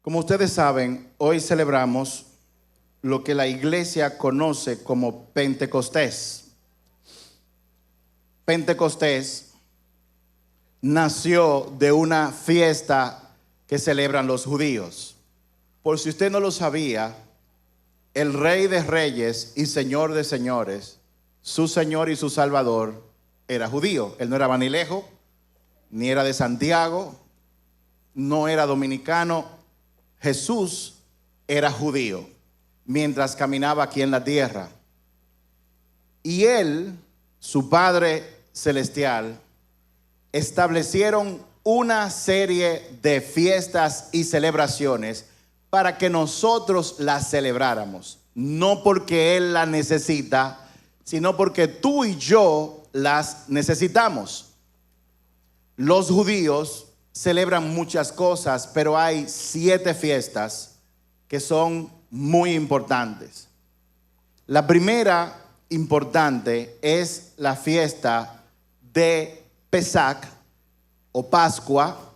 Como ustedes saben, hoy celebramos lo que la iglesia conoce como Pentecostés. Pentecostés nació de una fiesta que celebran los judíos. Por si usted no lo sabía, el Rey de Reyes y Señor de Señores, su Señor y su Salvador, era judío. Él no era vanilejo, ni era de Santiago, no era dominicano. Jesús era judío mientras caminaba aquí en la tierra. Y él, su Padre Celestial, establecieron una serie de fiestas y celebraciones para que nosotros las celebráramos. No porque Él las necesita, sino porque tú y yo las necesitamos. Los judíos celebran muchas cosas, pero hay 7 fiestas que son muy importantes. La primera importante es la fiesta de Pesach o Pascua,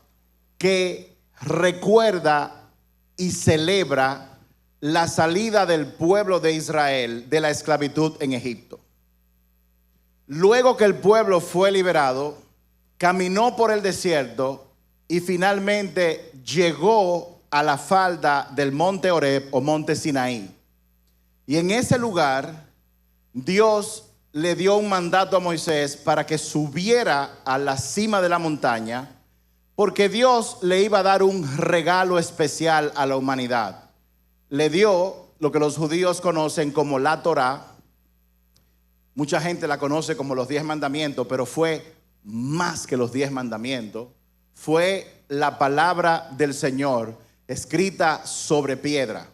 que recuerda y celebra la salida del pueblo de Israel de la esclavitud en Egipto. Luego que el pueblo fue liberado, caminó por el desierto y finalmente llegó a la falda del monte Horeb o monte Sinaí. Y en ese lugar Dios le dio un mandato a Moisés para que subiera a la cima de la montaña, porque Dios le iba a dar un regalo especial a la humanidad. Le dio lo que los judíos conocen como la Torá. Mucha gente la conoce como los 10 mandamientos, pero fue más que los 10 mandamientos. Fue la palabra del Señor escrita sobre piedra.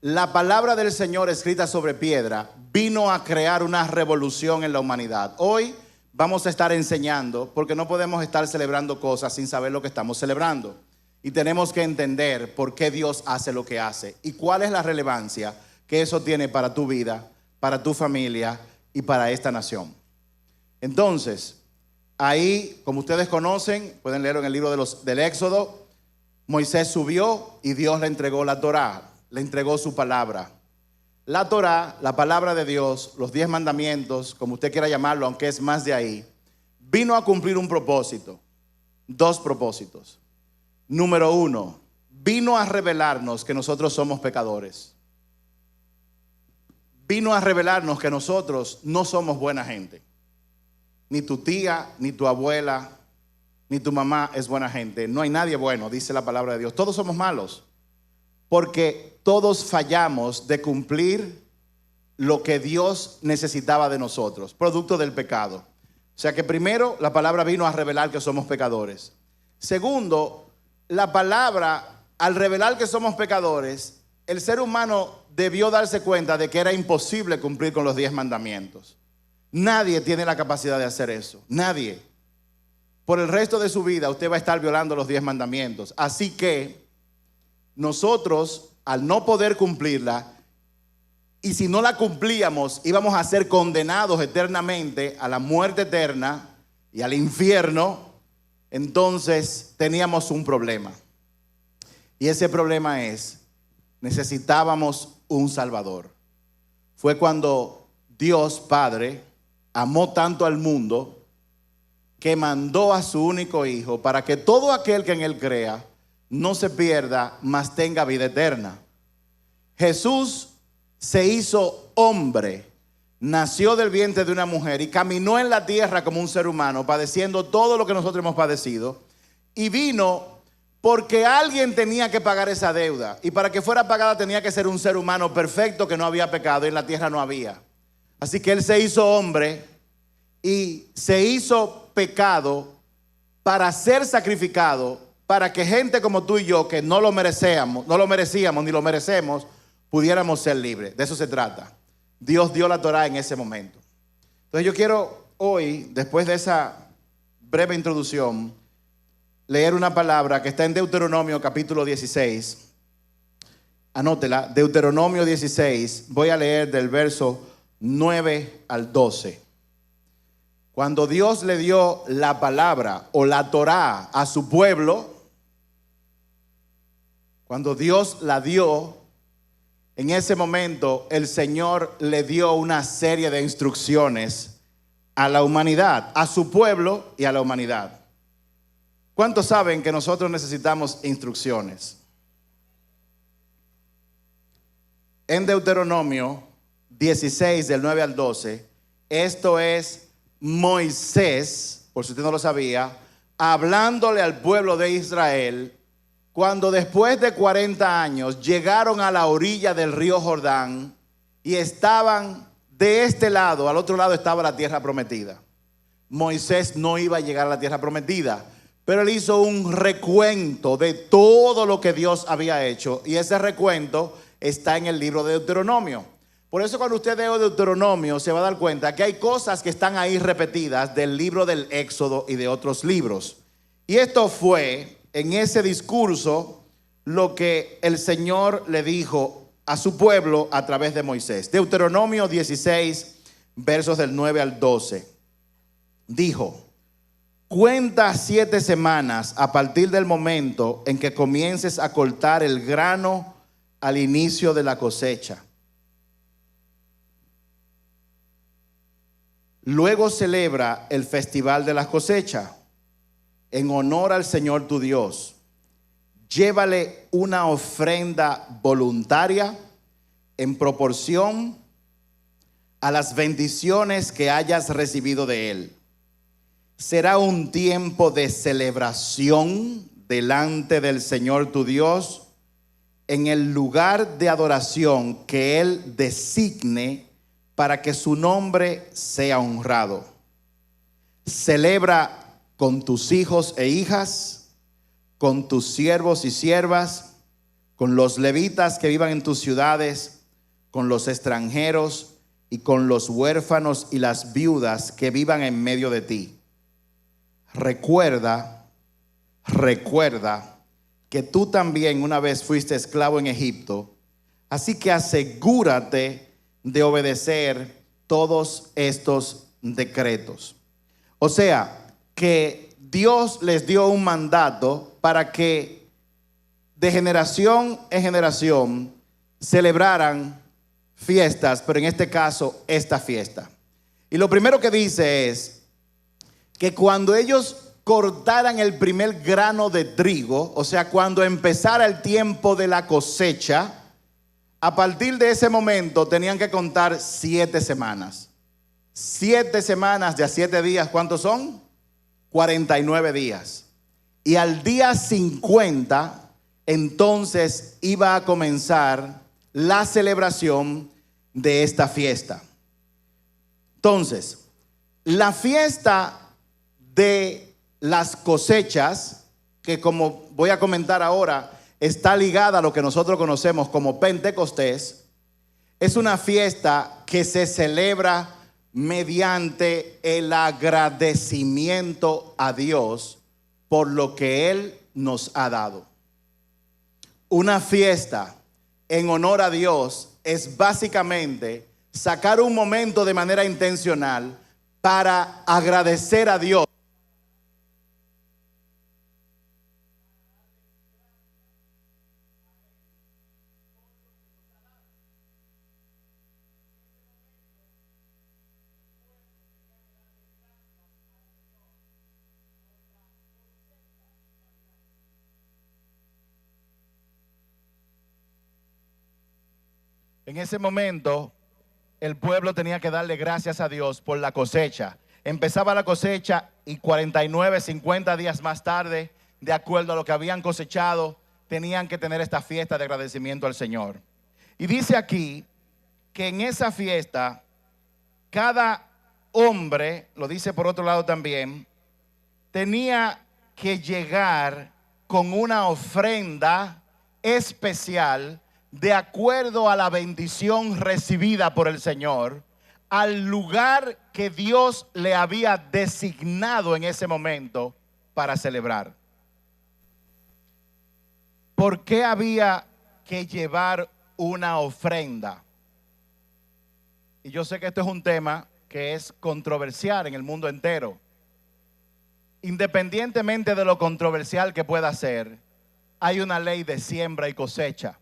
La palabra del Señor escrita sobre piedra vino a crear una revolución en la humanidad. Hoy vamos a estar enseñando, porque no podemos estar celebrando cosas sin saber lo que estamos celebrando. Y tenemos que entender por qué Dios hace lo que hace y cuál es la relevancia que eso tiene para tu vida, para tu familia y para esta nación. Entonces, ahí, como ustedes conocen, pueden leerlo en el libro del Éxodo, Moisés subió y Dios le entregó la Torá, le entregó su palabra. La Torá, la palabra de Dios, los 10 mandamientos, como usted quiera llamarlo, aunque es más de ahí, vino a cumplir un propósito, 2 propósitos. Número 1, vino a revelarnos que nosotros somos pecadores. Vino a revelarnos que nosotros no somos buena gente. Ni tu tía, ni tu abuela, ni tu mamá es buena gente. No hay nadie bueno, dice la palabra de Dios. Todos somos malos, porque todos fallamos de cumplir lo que Dios necesitaba de nosotros, producto del pecado. O sea que primero, la palabra vino a revelar que somos pecadores. Segundo, la palabra, al revelar que somos pecadores, el ser humano debió darse cuenta de que era imposible cumplir con los 10 mandamientos. Nadie tiene la capacidad de hacer eso. Nadie. Por el resto de su vida usted va a estar violando los 10 mandamientos. Así que nosotros, al no poder cumplirla, y si no la cumplíamos, íbamos a ser condenados eternamente a la muerte eterna y al infierno. Entonces teníamos un problema. Y ese problema es, necesitábamos un Salvador. Fue cuando Dios Padre amó tanto al mundo que mandó a su único Hijo para que todo aquel que en Él crea no se pierda, mas tenga vida eterna. Jesús se hizo hombre, nació del vientre de una mujer y caminó en la tierra como un ser humano, padeciendo todo lo que nosotros hemos padecido, y vino porque alguien tenía que pagar esa deuda, y para que fuera pagada tenía que ser un ser humano perfecto que no había pecado, y en la tierra no había. Así que Él se hizo hombre y se hizo pecado para ser sacrificado, para que gente como tú y yo, que no lo merecíamos ni lo merecemos, pudiéramos ser libres. De eso se trata. Dios dio la Torá en ese momento. Entonces yo quiero hoy, después de esa breve introducción, leer una palabra que está en Deuteronomio capítulo 16. Anótela, Deuteronomio 16. Voy a leer del verso 9 al 12. Cuando Dios le dio la palabra o la Torá a su pueblo, Cuando Dios la dio, en ese momento el Señor le dio una serie de instrucciones a la humanidad, a su pueblo y a la humanidad. ¿Cuántos saben que nosotros necesitamos instrucciones? En Deuteronomio 16, del 9 al 12, esto es Moisés, por si usted no lo sabía, hablándole al pueblo de Israel, cuando después de 40 años llegaron a la orilla del río Jordán y estaban de este lado, al otro lado estaba la tierra prometida. Moisés no iba a llegar a la tierra prometida, pero él hizo un recuento de todo lo que Dios había hecho, y ese recuento está en el libro de Deuteronomio. Por eso cuando usted lee Deuteronomio se va a dar cuenta que hay cosas que están ahí repetidas del libro del Éxodo y de otros libros. Y esto fue en ese discurso lo que el Señor le dijo a su pueblo a través de Moisés. Deuteronomio 16, versos del 9 al 12. Dijo: cuenta 7 semanas a partir del momento en que comiences a cortar el grano al inicio de la cosecha. Luego celebra el festival de la cosecha en honor al Señor tu Dios. Llévale una ofrenda voluntaria en proporción a las bendiciones que hayas recibido de Él. Será un tiempo de celebración delante del Señor tu Dios en el lugar de adoración que Él designe para que su nombre sea honrado. Celebra con tus hijos e hijas, con tus siervos y siervas, con los levitas que vivan en tus ciudades, con los extranjeros y con los huérfanos y las viudas que vivan en medio de ti. Recuerda que tú también una vez fuiste esclavo en Egipto, así que asegúrate de obedecer todos estos decretos. O sea, que Dios les dio un mandato para que de generación en generación celebraran fiestas, pero en este caso esta fiesta. Y lo primero que dice es que cuando ellos cortaran el primer grano de trigo, o sea, cuando empezara el tiempo de la cosecha, a partir de ese momento tenían que contar 7 semanas. 7 semanas de a 7 días, ¿cuántos son? 49 días. Y al día 50, entonces iba a comenzar la celebración de esta fiesta. Entonces, la fiesta de las cosechas, que como voy a comentar ahora, está ligada a lo que nosotros conocemos como Pentecostés, es una fiesta que se celebra mediante el agradecimiento a Dios por lo que Él nos ha dado. Una fiesta en honor a Dios es básicamente sacar un momento de manera intencional para agradecer a Dios. En ese momento, el pueblo tenía que darle gracias a Dios por la cosecha. Empezaba la cosecha y 49, 50 días más tarde, de acuerdo a lo que habían cosechado, tenían que tener esta fiesta de agradecimiento al Señor. Y dice aquí que en esa fiesta, cada hombre, lo dice por otro lado también, tenía que llegar con una ofrenda especial de acuerdo a la bendición recibida por el Señor, al lugar que Dios le había designado en ese momento para celebrar. ¿Por qué había que llevar una ofrenda? Y yo sé que esto es un tema que es controversial en el mundo entero. Independientemente de lo controversial que pueda ser, hay una ley de siembra y cosecha.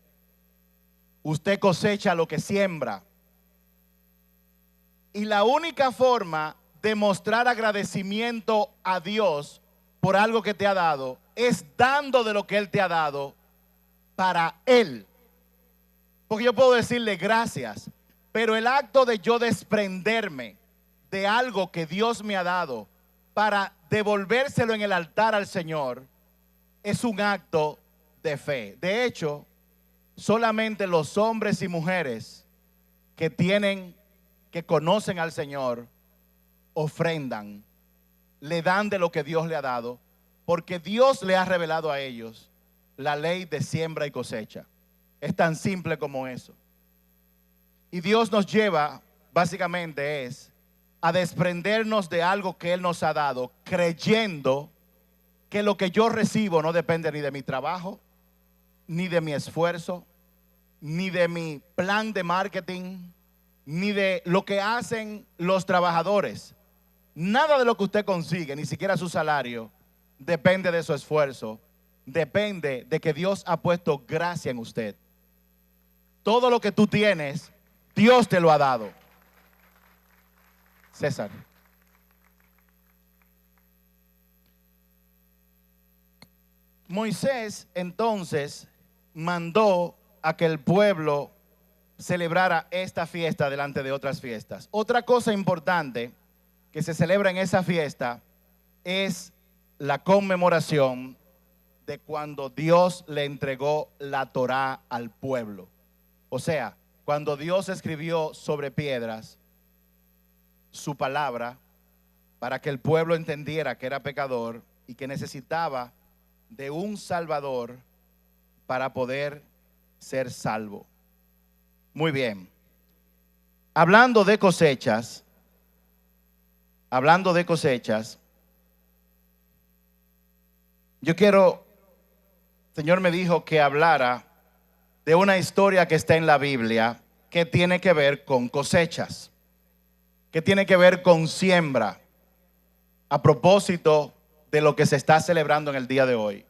Usted cosecha lo que siembra. Y la única forma de mostrar agradecimiento a Dios por algo que te ha dado es dando de lo que Él te ha dado para Él. Porque yo puedo decirle gracias, pero el acto de yo desprenderme de algo que Dios me ha dado para devolvérselo en el altar al Señor es un acto de fe. De hecho, solamente los hombres y mujeres que conocen al Señor ofrendan, le dan de lo que Dios le ha dado, porque Dios le ha revelado a ellos la ley de siembra y cosecha. Es tan simple como eso. Y Dios nos lleva, básicamente a desprendernos de algo que Él nos ha dado, creyendo que lo que yo recibo no depende ni de mi trabajo, ni de mi esfuerzo, ni de mi plan de marketing, ni de lo que hacen los trabajadores. Nada de lo que usted consigue, ni siquiera su salario, depende de su esfuerzo. Depende de que Dios ha puesto gracia en usted. Todo lo que tú tienes, Dios te lo ha dado. César. Moisés entonces mandó a que el pueblo celebrara esta fiesta delante de otras fiestas. Otra cosa importante que se celebra en esa fiesta es la conmemoración de cuando Dios le entregó la Torá al pueblo. O sea, cuando Dios escribió sobre piedras su palabra para que el pueblo entendiera que era pecador y que necesitaba de un Salvador para poder ser salvo. Muy bien. Hablando de cosechas, yo quiero, el Señor me dijo que hablara de una historia que está en la Biblia que tiene que ver con cosechas, que tiene que ver con siembra, a propósito de lo que se está celebrando en el día de hoy.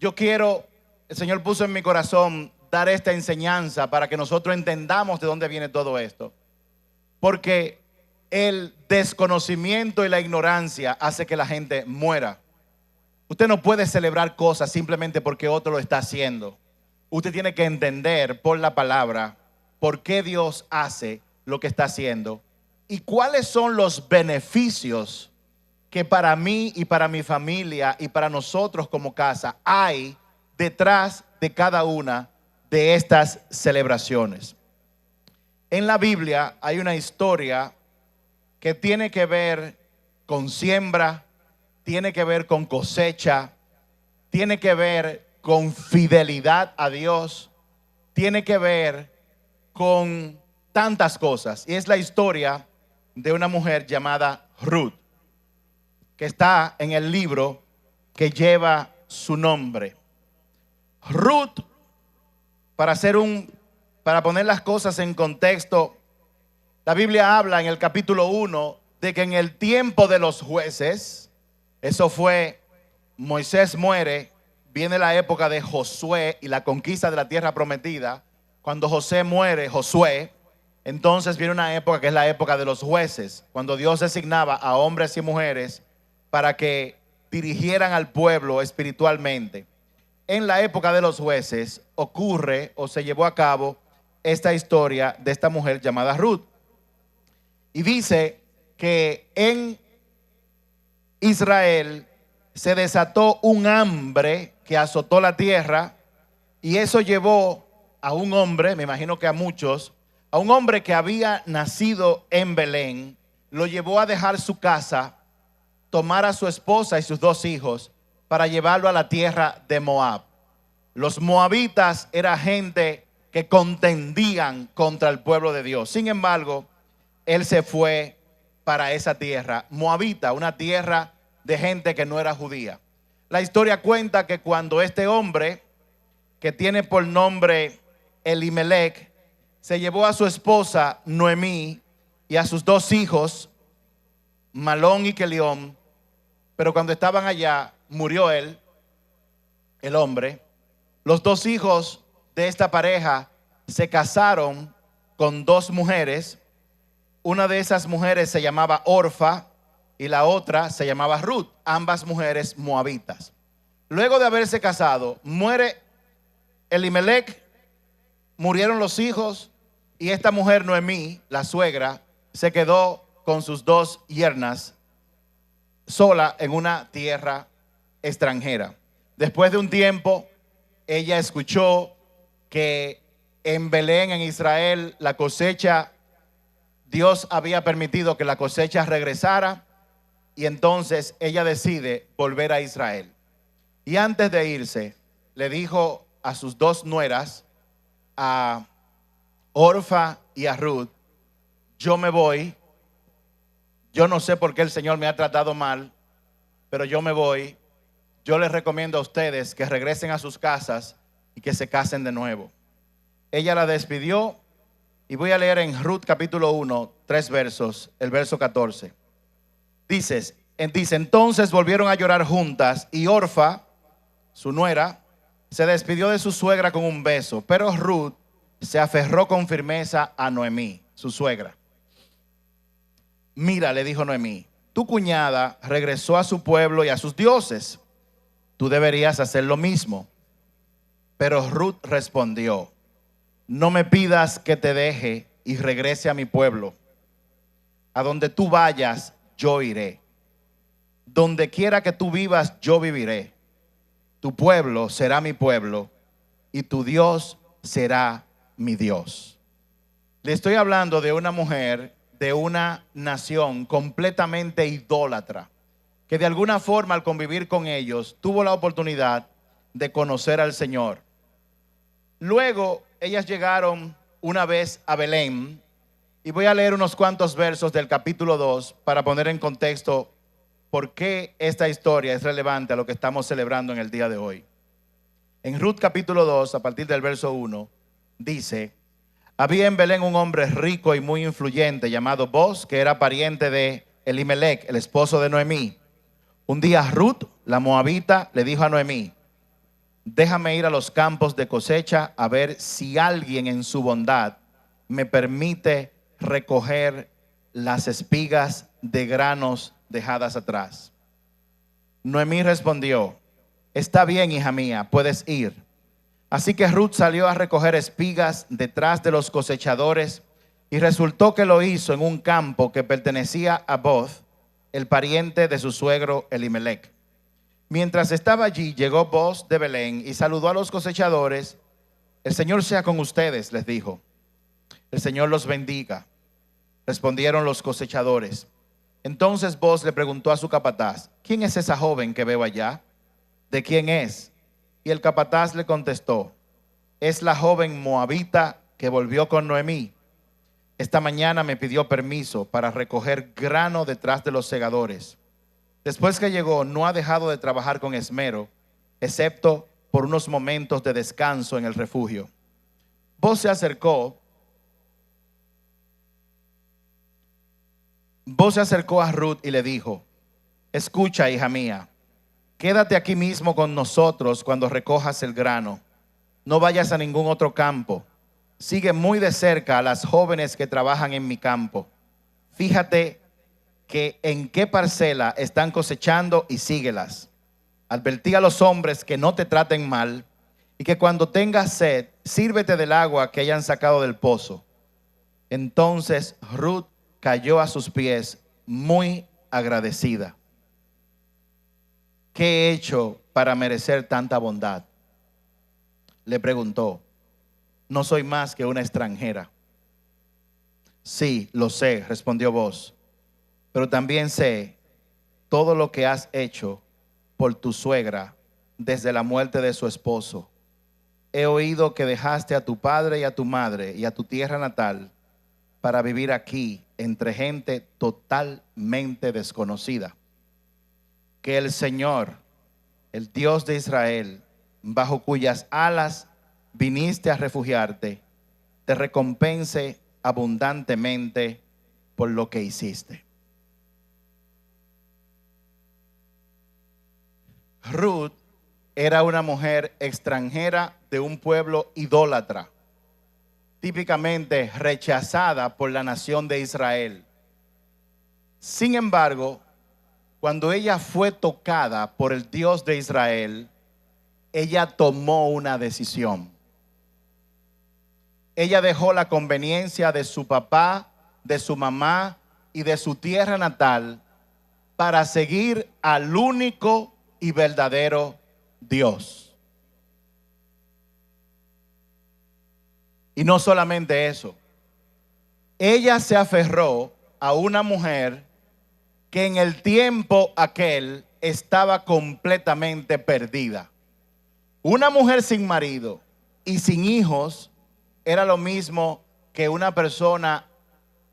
El Señor puso en mi corazón dar esta enseñanza para que nosotros entendamos de dónde viene todo esto. Porque el desconocimiento y la ignorancia hace que la gente muera. Usted no puede celebrar cosas simplemente porque otro lo está haciendo. Usted tiene que entender por la palabra por qué Dios hace lo que está haciendo y cuáles son los beneficios que para mí y para mi familia y para nosotros como casa hay detrás de cada una de estas celebraciones. En la Biblia hay una historia que tiene que ver con siembra, tiene que ver con cosecha, tiene que ver con fidelidad a Dios, tiene que ver con tantas cosas. Y es la historia de una mujer llamada Ruth, que está en el libro que lleva su nombre. Ruth, para poner las cosas en contexto, la Biblia habla en el capítulo 1 de que en el tiempo de los jueces, eso fue, Moisés muere, viene la época de Josué y la conquista de la tierra prometida. Cuando Josué muere, entonces viene una época que es la época de los jueces, cuando Dios designaba a hombres y mujeres para que dirigieran al pueblo espiritualmente. En la época de los jueces ocurre o se llevó a cabo esta historia de esta mujer llamada Ruth. Y dice que en Israel se desató un hambre que azotó la tierra, y eso llevó a un hombre, me imagino que a muchos, a un hombre que había nacido en Belén, lo llevó a dejar su casa, tomar a su esposa y sus 2 hijos para llevarlo a la tierra de Moab. Los moabitas era gente que contendían contra el pueblo de Dios. Sin embargo, él se fue para esa tierra moabita, una tierra de gente que no era judía. La historia cuenta que cuando este hombre, que tiene por nombre Elimelech, se llevó a su esposa Noemí y a sus 2 hijos, Malón y Kelión, pero cuando estaban allá murió él, el hombre, Los dos hijos de esta pareja se casaron con dos mujeres. Una de esas mujeres se llamaba Orfa y la otra se llamaba Ruth, ambas mujeres moabitas. Luego de haberse casado, muere Elimelech, murieron los hijos y esta mujer Noemí, la suegra, se quedó con sus dos yernas sola en una tierra extranjera. Después de un tiempo, ella escuchó que en Belén, en Israel, la cosecha, Dios había permitido que la cosecha regresara y entonces ella decide volver a Israel. Y antes de irse, le dijo a sus dos nueras, a Orfa y a Ruth: yo me voy, yo no sé por qué el Señor me ha tratado mal, pero yo me voy. Yo les recomiendo a ustedes que regresen a sus casas y que se casen de nuevo. Ella la despidió y voy a leer en Ruth capítulo 1, 3 versos, el verso 14. Dice, entonces volvieron a llorar juntas y Orfa, su nuera, se despidió de su suegra con un beso, pero Ruth se aferró con firmeza a Noemí, su suegra. Mira, le dijo Noemí, tu cuñada regresó a su pueblo y a sus dioses. Tú deberías hacer lo mismo. Pero Ruth respondió, no me pidas que te deje y regrese a mi pueblo. A donde tú vayas, yo iré. Donde quiera que tú vivas, yo viviré. Tu pueblo será mi pueblo y tu Dios será mi Dios. Le estoy hablando de una mujer de una nación completamente idólatra, que de alguna forma al convivir con ellos tuvo la oportunidad de conocer al Señor. Luego ellas llegaron una vez a Belén y voy a leer unos cuantos versos del capítulo 2 para poner en contexto por qué esta historia es relevante a lo que estamos celebrando en el día de hoy. En Ruth capítulo 2, a partir del verso 1, dice: había en Belén un hombre rico y muy influyente llamado Boz, que era pariente de Elimelech, el esposo de Noemí. Un día Ruth, la moabita, le dijo a Noemí: déjame ir a los campos de cosecha a ver si alguien en su bondad me permite recoger las espigas de granos dejadas atrás. Noemí respondió: está bien, hija mía, puedes ir. Así que Ruth salió a recoger espigas detrás de los cosechadores y resultó que lo hizo en un campo que pertenecía a Boz, el pariente de su suegro Elimelech. Mientras estaba allí, llegó Boz de Belén y saludó a los cosechadores. El Señor sea con ustedes, les dijo. El Señor los bendiga, respondieron los cosechadores. Entonces Boz le preguntó a su capataz: ¿quién es esa joven que veo allá? ¿De quién es? Y el capataz le contestó: es la joven moabita que volvió con Noemí. Esta mañana me pidió permiso para recoger grano detrás de los segadores. Después que llegó, no ha dejado de trabajar con esmero, excepto por unos momentos de descanso en el refugio. Boz se acercó a Ruth y le dijo: escucha, hija mía, quédate aquí mismo con nosotros cuando recojas el grano. No vayas a ningún otro campo. Sigue muy de cerca a las jóvenes que trabajan en mi campo. Fíjate que en qué parcela están cosechando y síguelas. Advertí a los hombres que no te traten mal y que cuando tengas sed, sírvete del agua que hayan sacado del pozo. Entonces Ruth cayó a sus pies muy agradecida. ¿Qué he hecho para merecer tanta bondad?, le preguntó. No soy más que una extranjera. Sí, lo sé, respondió Boz, pero también sé todo lo que has hecho por tu suegra desde la muerte de su esposo. He oído que dejaste a tu padre y a tu madre y a tu tierra natal para vivir aquí entre gente totalmente desconocida. Que el Señor, el Dios de Israel, bajo cuyas alas viniste a refugiarte, te recompense abundantemente por lo que hiciste. Ruth era una mujer extranjera de un pueblo idólatra, típicamente rechazada por la nación de Israel. Sin embargo, cuando ella fue tocada por el Dios de Israel, ella tomó una decisión. Ella dejó la conveniencia de su papá, de su mamá y de su tierra natal para seguir al único y verdadero Dios. Y no solamente eso, ella se aferró a una mujer que en el tiempo aquel estaba completamente perdida. Una mujer sin marido y sin hijos era lo mismo que una persona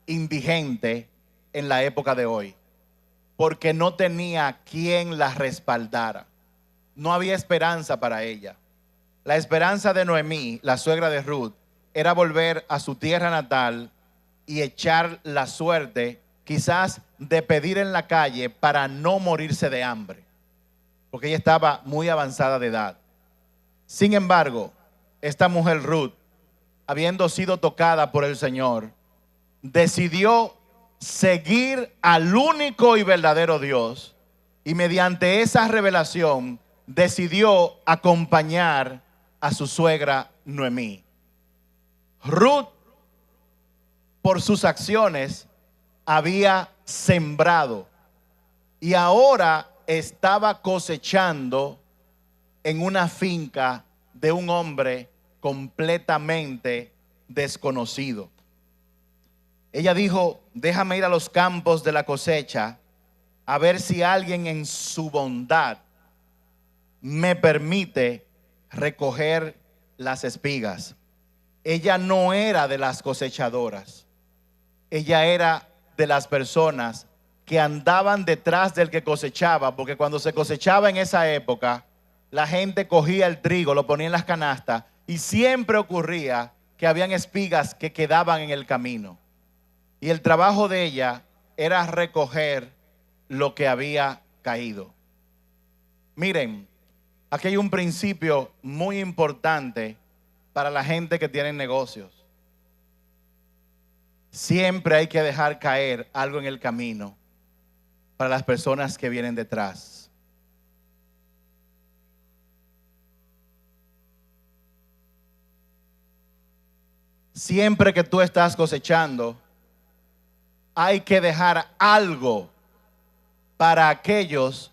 indigente en la época de hoy, porque no tenía quien la respaldara. No había esperanza para ella. La esperanza de Noemí, la suegra de Ruth, era volver a su tierra natal y echar la suerte, quizás de pedir en la calle para no morirse de hambre, porque ella estaba muy avanzada de edad. Sin embargo, esta mujer Ruth, habiendo sido tocada por el Señor, decidió seguir al único y verdadero Dios, y mediante esa revelación decidió acompañar a su suegra Noemí. Ruth, por sus acciones, había sembrado y ahora estaba cosechando en una finca de un hombre completamente desconocido. Ella dijo: déjame ir a los campos de la cosecha a ver si alguien en su bondad me permite recoger las espigas. Ella no era de las cosechadoras. Ella era de las personas que andaban detrás del que cosechaba, porque cuando se cosechaba en esa época, la gente cogía el trigo, lo ponía en las canastas y siempre ocurría que habían espigas que quedaban en el camino. Y el trabajo de ella era recoger lo que había caído. Miren, aquí hay un principio muy importante para la gente que tiene negocios. Siempre hay que dejar caer algo en el camino para las personas que vienen detrás. Siempre que tú estás cosechando, hay que dejar algo para aquellos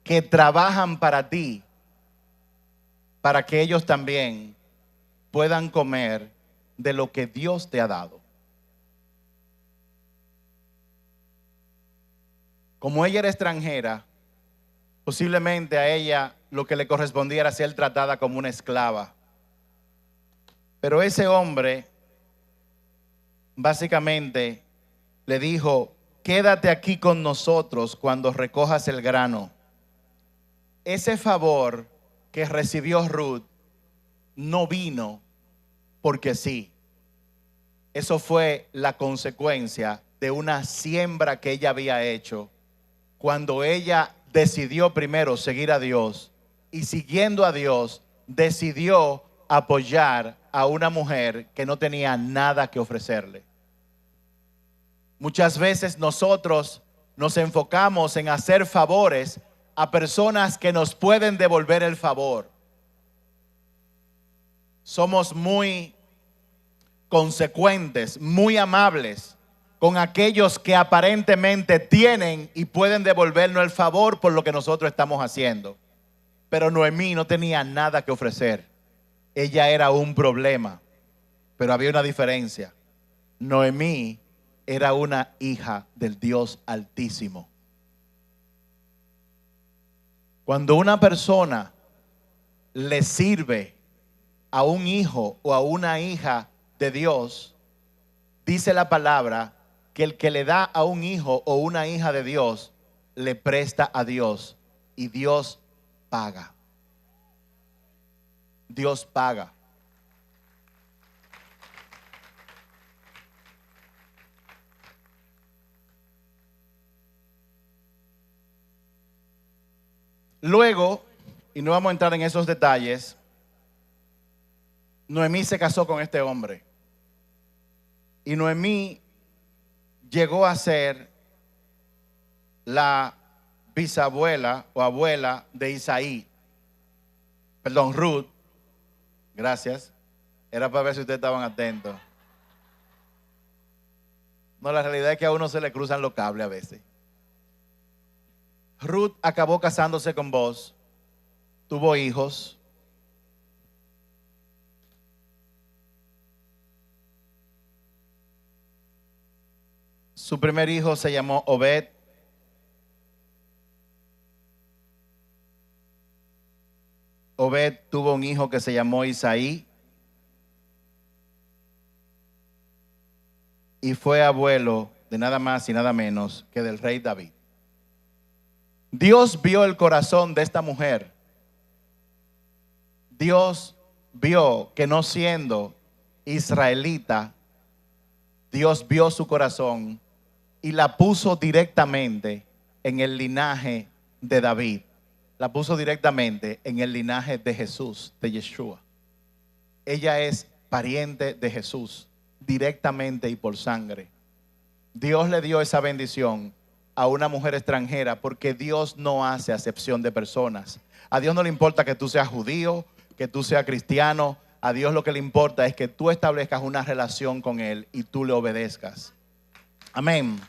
que trabajan para ti, para que ellos también puedan comer de lo que Dios te ha dado. Como ella era extranjera, posiblemente a ella lo que le correspondía era ser tratada como una esclava. Pero ese hombre básicamente le dijo: quédate aquí con nosotros cuando recojas el grano. Ese favor que recibió Ruth no vino porque sí. Eso fue la consecuencia de una siembra que ella había hecho cuando ella decidió primero seguir a Dios, y siguiendo a Dios decidió apoyar a una mujer que no tenía nada que ofrecerle. Muchas veces nosotros nos enfocamos en hacer favores a personas que nos pueden devolver el favor. Somos muy consecuentes, muy amables con aquellos que aparentemente tienen y pueden devolvernos el favor por lo que nosotros estamos haciendo. Pero Noemí no tenía nada que ofrecer. Ella era un problema, pero había una diferencia. Noemí era una hija del Dios Altísimo. Cuando una persona le sirve a un hijo o a una hija de Dios, dice la palabra que el que le da a un hijo o una hija de Dios le presta a Dios, y Dios paga. Dios paga. Luego, y no vamos a entrar en esos detalles, Noemí se casó con este hombre. Y Noemí llegó a ser la bisabuela o abuela de Isaí. Perdón, Ruth. Gracias. Era para ver si ustedes estaban atentos. No, la realidad es que a uno se le cruzan los cables a veces. Ruth acabó casándose con Boaz, tuvo hijos. Su primer hijo se llamó Obed. Obed tuvo un hijo que se llamó Isaí y fue abuelo de nada más y nada menos que del rey David. Dios vio el corazón de esta mujer. Dios vio que no siendo israelita, Dios vio su corazón y la puso directamente en el linaje de David. La puso directamente en el linaje de Jesús, de Yeshua. Ella es pariente de Jesús, directamente y por sangre. Dios le dio esa bendición a una mujer extranjera porque Dios no hace acepción de personas. A Dios no le importa que tú seas judío, que tú seas cristiano. A Dios lo que le importa es que tú establezcas una relación con Él y tú le obedezcas. Amén.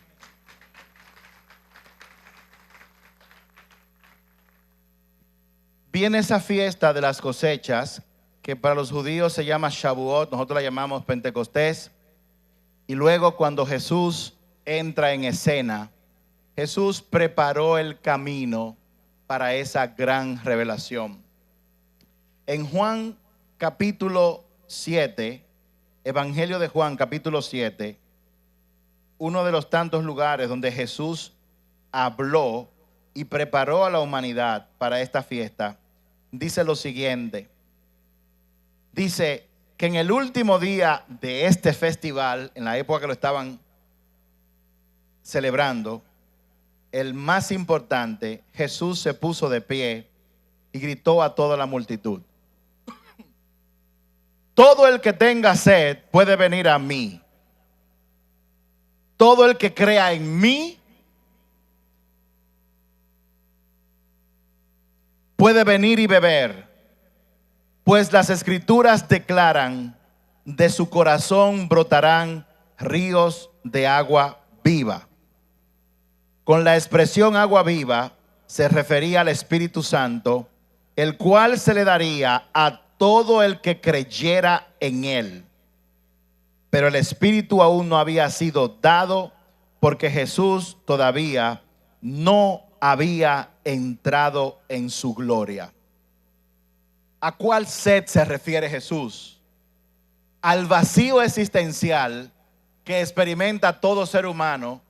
Viene esa fiesta de las cosechas, que para los judíos se llama Shavuot, nosotros la llamamos Pentecostés. Y luego cuando Jesús entra en escena, Jesús preparó el camino para esa gran revelación. En Juan capítulo 7, Evangelio de Juan capítulo 7, uno de los tantos lugares donde Jesús habló y preparó a la humanidad para esta fiesta, dice lo siguiente. Dice que en el último día de este festival, en la época que lo estaban celebrando, el más importante, Jesús se puso de pie y gritó a toda la multitud: todo el que tenga sed puede venir a mí. Todo el que crea en mí puede venir y beber, pues las escrituras declaran: de su corazón brotarán ríos de agua viva. Con la expresión agua viva se refería al Espíritu Santo, el cual se le daría a todo el que creyera en él. Pero el Espíritu aún no había sido dado porque Jesús todavía no había entrado en su gloria. ¿A cuál sed se refiere Jesús? Al vacío existencial que experimenta todo ser humano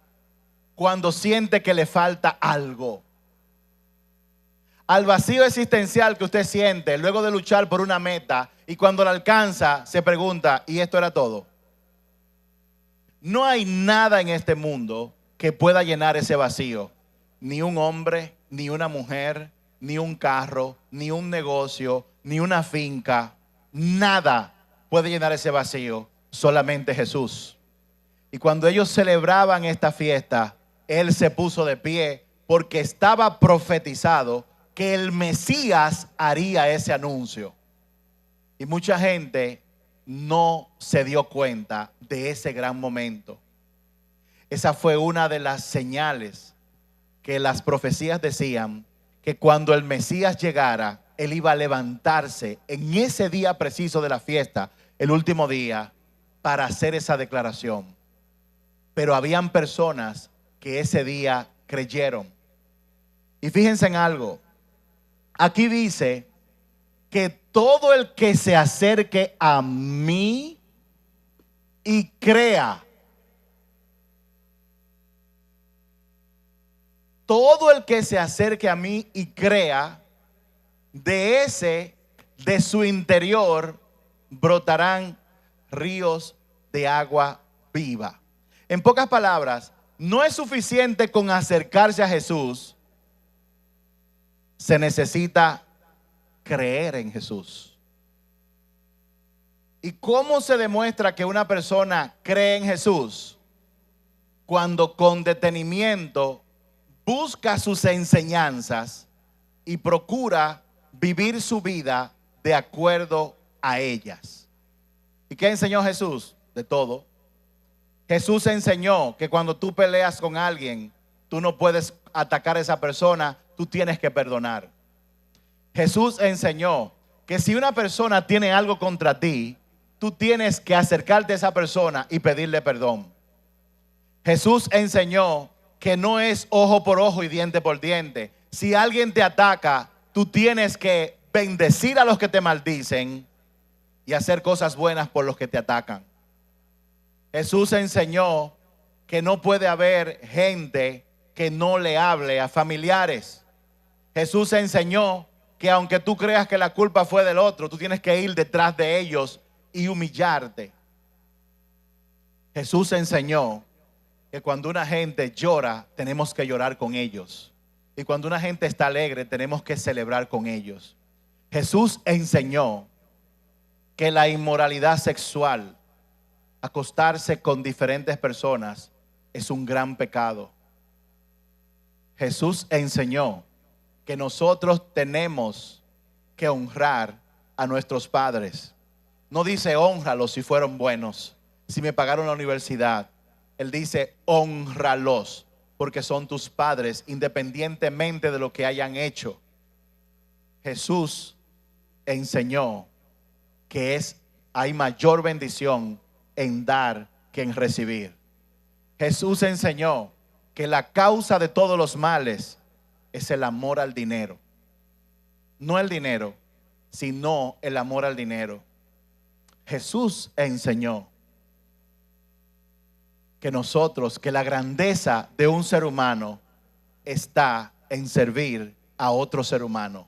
cuando siente que le falta algo. Al vacío existencial que usted siente luego de luchar por una meta y cuando la alcanza se pregunta: ¿y esto era todo? No hay nada en este mundo que pueda llenar ese vacío. Ni un hombre, ni una mujer, ni un carro, ni un negocio, ni una finca. Nada puede llenar ese vacío, solamente Jesús. Y cuando ellos celebraban esta fiesta, Él se puso de pie porque estaba profetizado que el Mesías haría ese anuncio. Y mucha gente no se dio cuenta de ese gran momento. Esa fue una de las señales que las profecías decían, que cuando el Mesías llegara, Él iba a levantarse en ese día preciso de la fiesta, el último día, para hacer esa declaración. Pero habían personas que ese día creyeron. Y fíjense en algo. Aquí dice que todo el que se acerque a mí y crea, todo el que se acerque a mí y crea, de su interior brotarán ríos de agua viva. En pocas palabras, no es suficiente con acercarse a Jesús, se necesita creer en Jesús. ¿Y cómo se demuestra que una persona cree en Jesús? Cuando con detenimiento busca sus enseñanzas y procura vivir su vida de acuerdo a ellas. ¿Y qué enseñó Jesús? De todo. Jesús enseñó que cuando tú peleas con alguien, tú no puedes atacar a esa persona, tú tienes que perdonar. Jesús enseñó que si una persona tiene algo contra ti, tú tienes que acercarte a esa persona y pedirle perdón. Jesús enseñó que no es ojo por ojo y diente por diente. Si alguien te ataca, tú tienes que bendecir a los que te maldicen y hacer cosas buenas por los que te atacan. Jesús enseñó que no puede haber gente que no le hable a familiares. Jesús enseñó que aunque tú creas que la culpa fue del otro, tú tienes que ir detrás de ellos y humillarte. Jesús enseñó que cuando una gente llora, tenemos que llorar con ellos. Y cuando una gente está alegre, tenemos que celebrar con ellos. Jesús enseñó que la inmoralidad sexual, acostarse con diferentes personas, es un gran pecado. Jesús enseñó que nosotros tenemos que honrar a nuestros padres. No dice hónralos si fueron buenos, si me pagaron la universidad. Él dice hónralos porque son tus padres independientemente de lo que hayan hecho. Jesús enseñó que hay mayor bendición en dar que en recibir. Jesús enseñó que la causa de todos los males es el amor al dinero. No el dinero, sino el amor al dinero. Jesús enseñó que la grandeza de un ser humano está en servir a otro ser humano,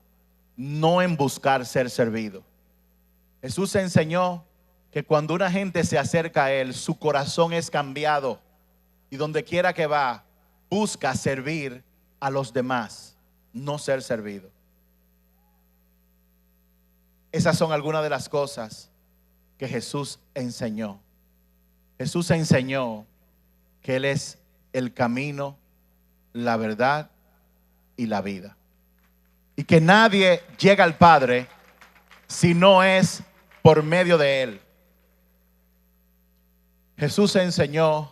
no en buscar ser servido. Jesús enseñó que cuando una gente se acerca a Él, su corazón es cambiado y donde quiera que va, busca servir a los demás, no ser servido. Esas son algunas de las cosas que Jesús enseñó. Jesús enseñó que Él es el camino, la verdad y la vida. Y que nadie llega al Padre si no es por medio de Él. Jesús enseñó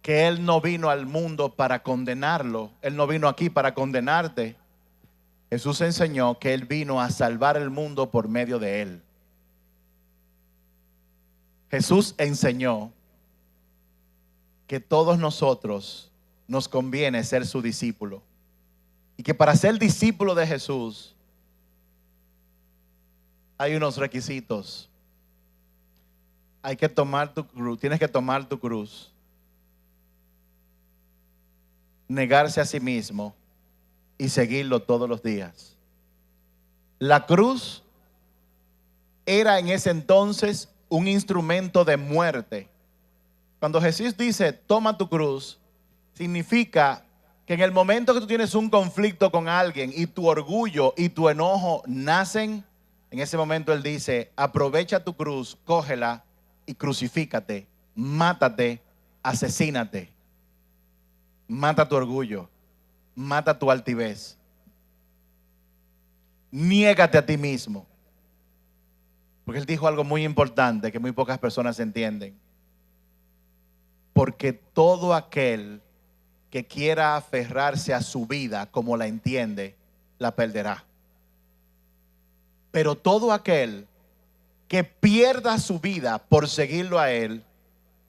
que Él no vino al mundo para condenarlo. Él no vino aquí para condenarte. Jesús enseñó que Él vino a salvar el mundo por medio de Él. Jesús enseñó que todos nosotros nos conviene ser su discípulo. Y que para ser discípulo de Jesús hay unos requisitos. Hay que tomar tu cruz, tienes que tomar tu cruz. Negarse a sí mismo y seguirlo todos los días. La cruz era en ese entonces un instrumento de muerte. Cuando Jesús dice toma tu cruz, significa que en el momento que tú tienes un conflicto con alguien y tu orgullo y tu enojo nacen, en ese momento Él dice aprovecha tu cruz, cógela y crucifícate, mátate, asesínate. Mata tu orgullo, mata tu altivez. Niégate a ti mismo. Porque Él dijo algo muy importante que muy pocas personas entienden. Porque todo aquel que quiera aferrarse a su vida como la entiende, la perderá. Pero todo aquel que pierda su vida por seguirlo a Él,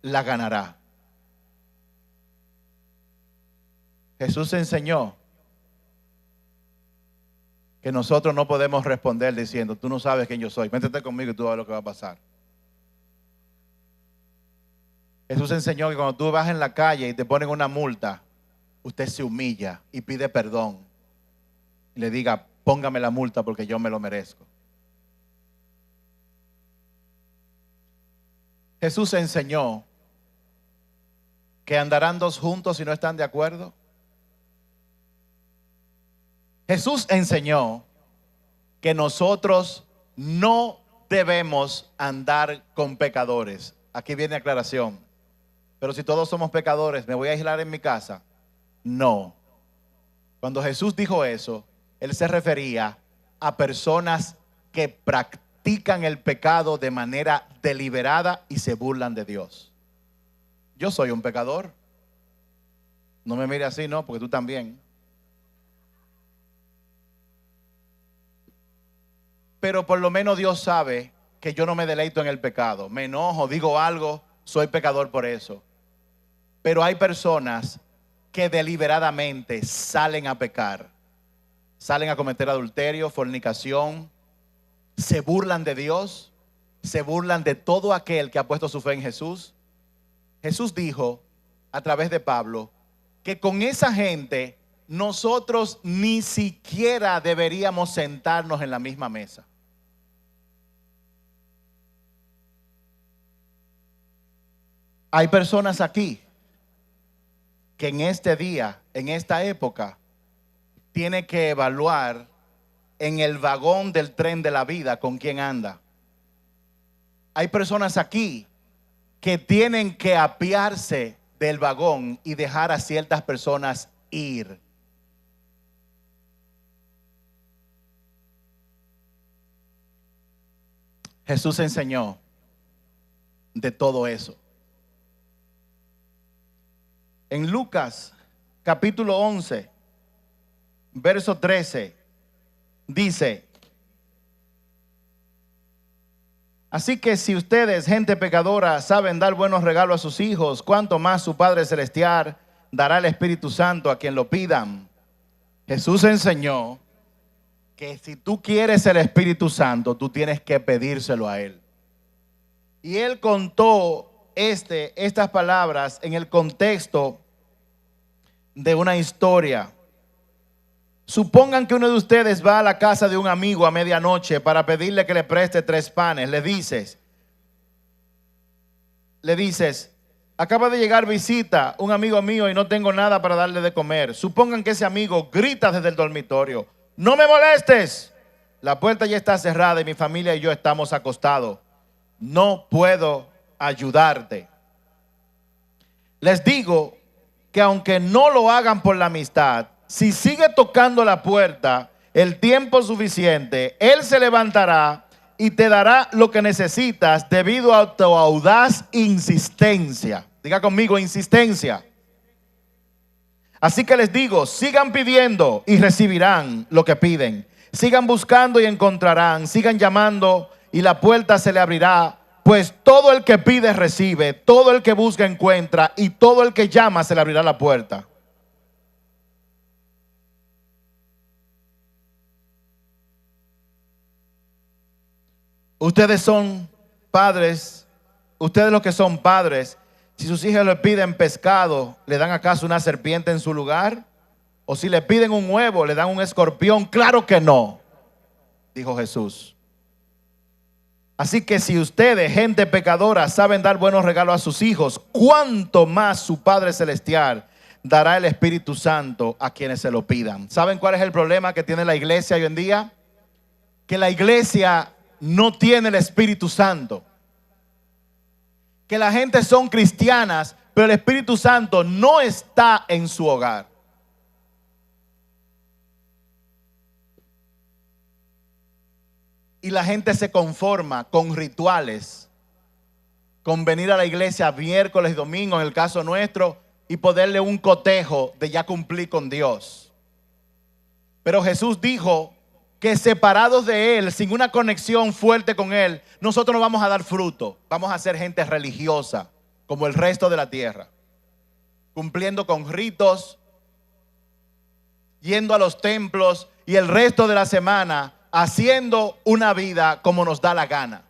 la ganará. Jesús enseñó que nosotros no podemos responder diciendo, tú no sabes quién yo soy, métete conmigo y tú vas a ver lo que va a pasar. Jesús enseñó que cuando tú vas en la calle y te ponen una multa, usted se humilla y pide perdón. Y le diga, póngame la multa porque yo me lo merezco. Jesús enseñó que andarán dos juntos si no están de acuerdo. Jesús enseñó que nosotros no debemos andar con pecadores. Aquí viene aclaración. Pero si todos somos pecadores, ¿me voy a aislar en mi casa? No. Cuando Jesús dijo eso, Él se refería a personas que practican el pecado de manera deliberada y se burlan de Dios. Yo soy un pecador. No me mire así, no, porque tú también. Pero por lo menos Dios sabe que yo no me deleito en el pecado. Me enojo, digo algo, soy pecador por eso. Pero hay personas que deliberadamente salen a pecar. Salen a cometer adulterio, fornicación. Se burlan de Dios. Se burlan de todo aquel que ha puesto su fe en Jesús. Jesús dijo a través de Pablo que con esa gente nosotros ni siquiera deberíamos sentarnos en la misma mesa. Hay personas aquí que en este día, en esta época, tienen que evaluar en el vagón del tren de la vida con quién anda. Hay personas aquí que tienen que apiarse del vagón y dejar a ciertas personas ir. Jesús enseñó de todo eso. En Lucas capítulo 11, verso 13, dice: así que si ustedes, gente pecadora, saben dar buenos regalos a sus hijos, cuánto más su Padre Celestial dará el Espíritu Santo a quien lo pidan. Jesús enseñó que si tú quieres el Espíritu Santo, tú tienes que pedírselo a Él. Y Él contó estas palabras en el contexto de una historia. Supongan que uno de ustedes va a la casa de un amigo a medianoche para pedirle que le preste 3 panes. Le dices, acaba de llegar visita un amigo mío y no tengo nada para darle de comer. Supongan que ese amigo grita desde el dormitorio: no me molestes, la puerta ya está cerrada y mi familia y yo estamos acostados. No puedo ayudarte. Les digo que aunque no lo hagan por la amistad, si sigue tocando la puerta el tiempo suficiente, Él se levantará y te dará lo que necesitas debido a tu audaz insistencia. Diga conmigo: insistencia. Así que les digo, sigan pidiendo y recibirán lo que piden. Sigan buscando y encontrarán. Sigan llamando y la puerta se le abrirá. Pues todo el que pide recibe, todo el que busca encuentra, y todo el que llama se le abrirá la puerta. Ustedes son padres, ustedes los que son padres, si sus hijos le piden pescado, ¿le dan acaso una serpiente en su lugar? ¿O si le piden un huevo, le dan un escorpión? Claro que no, dijo Jesús. Así que si ustedes, gente pecadora, saben dar buenos regalos a sus hijos, ¿cuánto más su Padre Celestial dará el Espíritu Santo a quienes se lo pidan? ¿Saben cuál es el problema que tiene la iglesia hoy en día? Que la iglesia no tiene el Espíritu Santo. Que la gente son cristianas, pero el Espíritu Santo no está en su hogar. Y la gente se conforma con rituales, con venir a la iglesia miércoles y domingo, en el caso nuestro, y poderle un cotejo de ya cumplir con Dios. Pero Jesús dijo que separados de Él, sin una conexión fuerte con Él, nosotros no vamos a dar fruto. Vamos a ser gente religiosa, como el resto de la tierra, cumpliendo con ritos, yendo a los templos y el resto de la semana haciendo una vida como nos da la gana.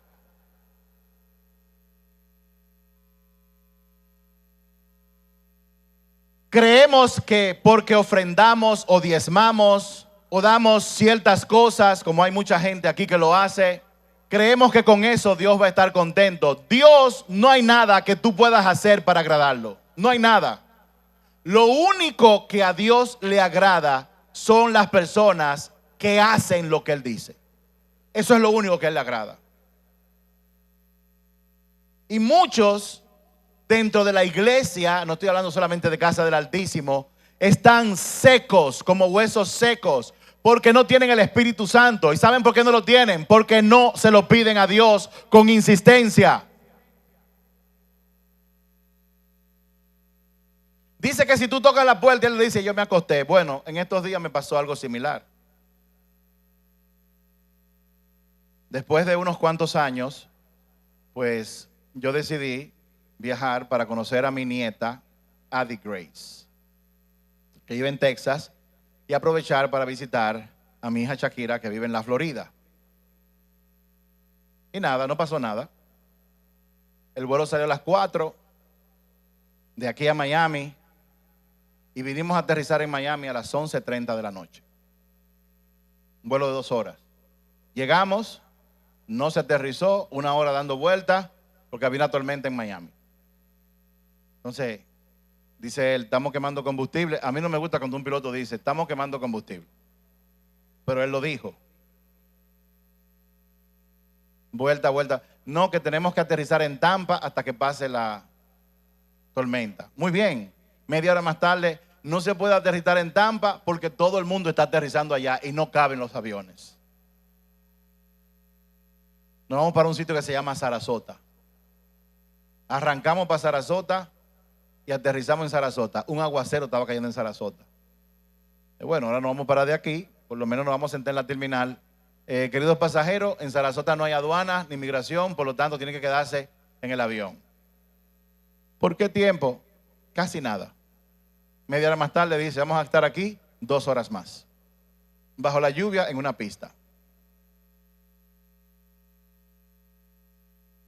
Creemos que porque ofrendamos o diezmamos o damos ciertas cosas, como hay mucha gente aquí que lo hace, creemos que con eso Dios va a estar contento. Dios, no hay nada que tú puedas hacer para agradarlo. No hay nada. Lo único que a Dios le agrada son las personas que hacen lo que Él dice. Eso es lo único que a Él le agrada. Y muchos dentro de la iglesia, no estoy hablando solamente de casa del Altísimo, están secos, como huesos secos, porque no tienen el Espíritu Santo. ¿Y saben por qué no lo tienen? Porque no se lo piden a Dios con insistencia. Dice que si tú tocas la puerta, Él le dice, yo me acosté. Bueno, en estos días me pasó algo similar. Después de unos cuantos años, pues yo decidí viajar para conocer a mi nieta, Addie Grace, que vive en Texas, y aprovechar para visitar a mi hija Shakira, que vive en la Florida. Y nada, no pasó nada. El vuelo salió a las 4 de aquí a Miami y vinimos a aterrizar en Miami a las 11:30 de la noche. Un vuelo de 2 horas. Llegamos, no se aterrizó, 1 hora dando vueltas porque había una tormenta en Miami. Entonces, dice él, estamos quemando combustible. A mí no me gusta cuando un piloto dice, estamos quemando combustible. Pero él lo dijo. Vuelta. No, que tenemos que aterrizar en Tampa hasta que pase la tormenta. Muy bien. Media hora más tarde, no se puede aterrizar en Tampa porque todo el mundo está aterrizando allá y no caben los aviones. Nos vamos para un sitio que se llama Sarasota. Arrancamos para Sarasota y aterrizamos en Sarasota. Un aguacero estaba cayendo en Sarasota. Bueno, ahora nos vamos a parar de aquí. Por lo menos nos vamos a sentar en la terminal. Queridos pasajeros, en Sarasota no hay aduana ni migración, por lo tanto tienen que quedarse en el avión. ¿Por qué tiempo? Casi nada. Media hora más tarde dice, vamos a estar aquí 2 horas más. Bajo la lluvia en una pista.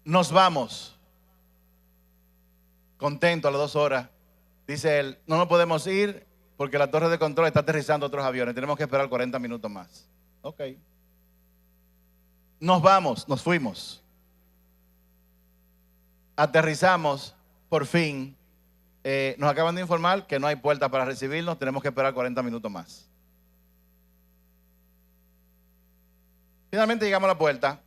Nos vamos. Contento a las 2 horas. Dice él, no nos podemos ir porque la torre de control está aterrizando otros aviones. Tenemos que esperar 40 minutos más. Ok. Nos vamos, nos fuimos. Aterrizamos, por fin. Nos acaban de informar que no hay puerta para recibirnos. Tenemos que esperar 40 minutos más. Finalmente llegamos a la puerta.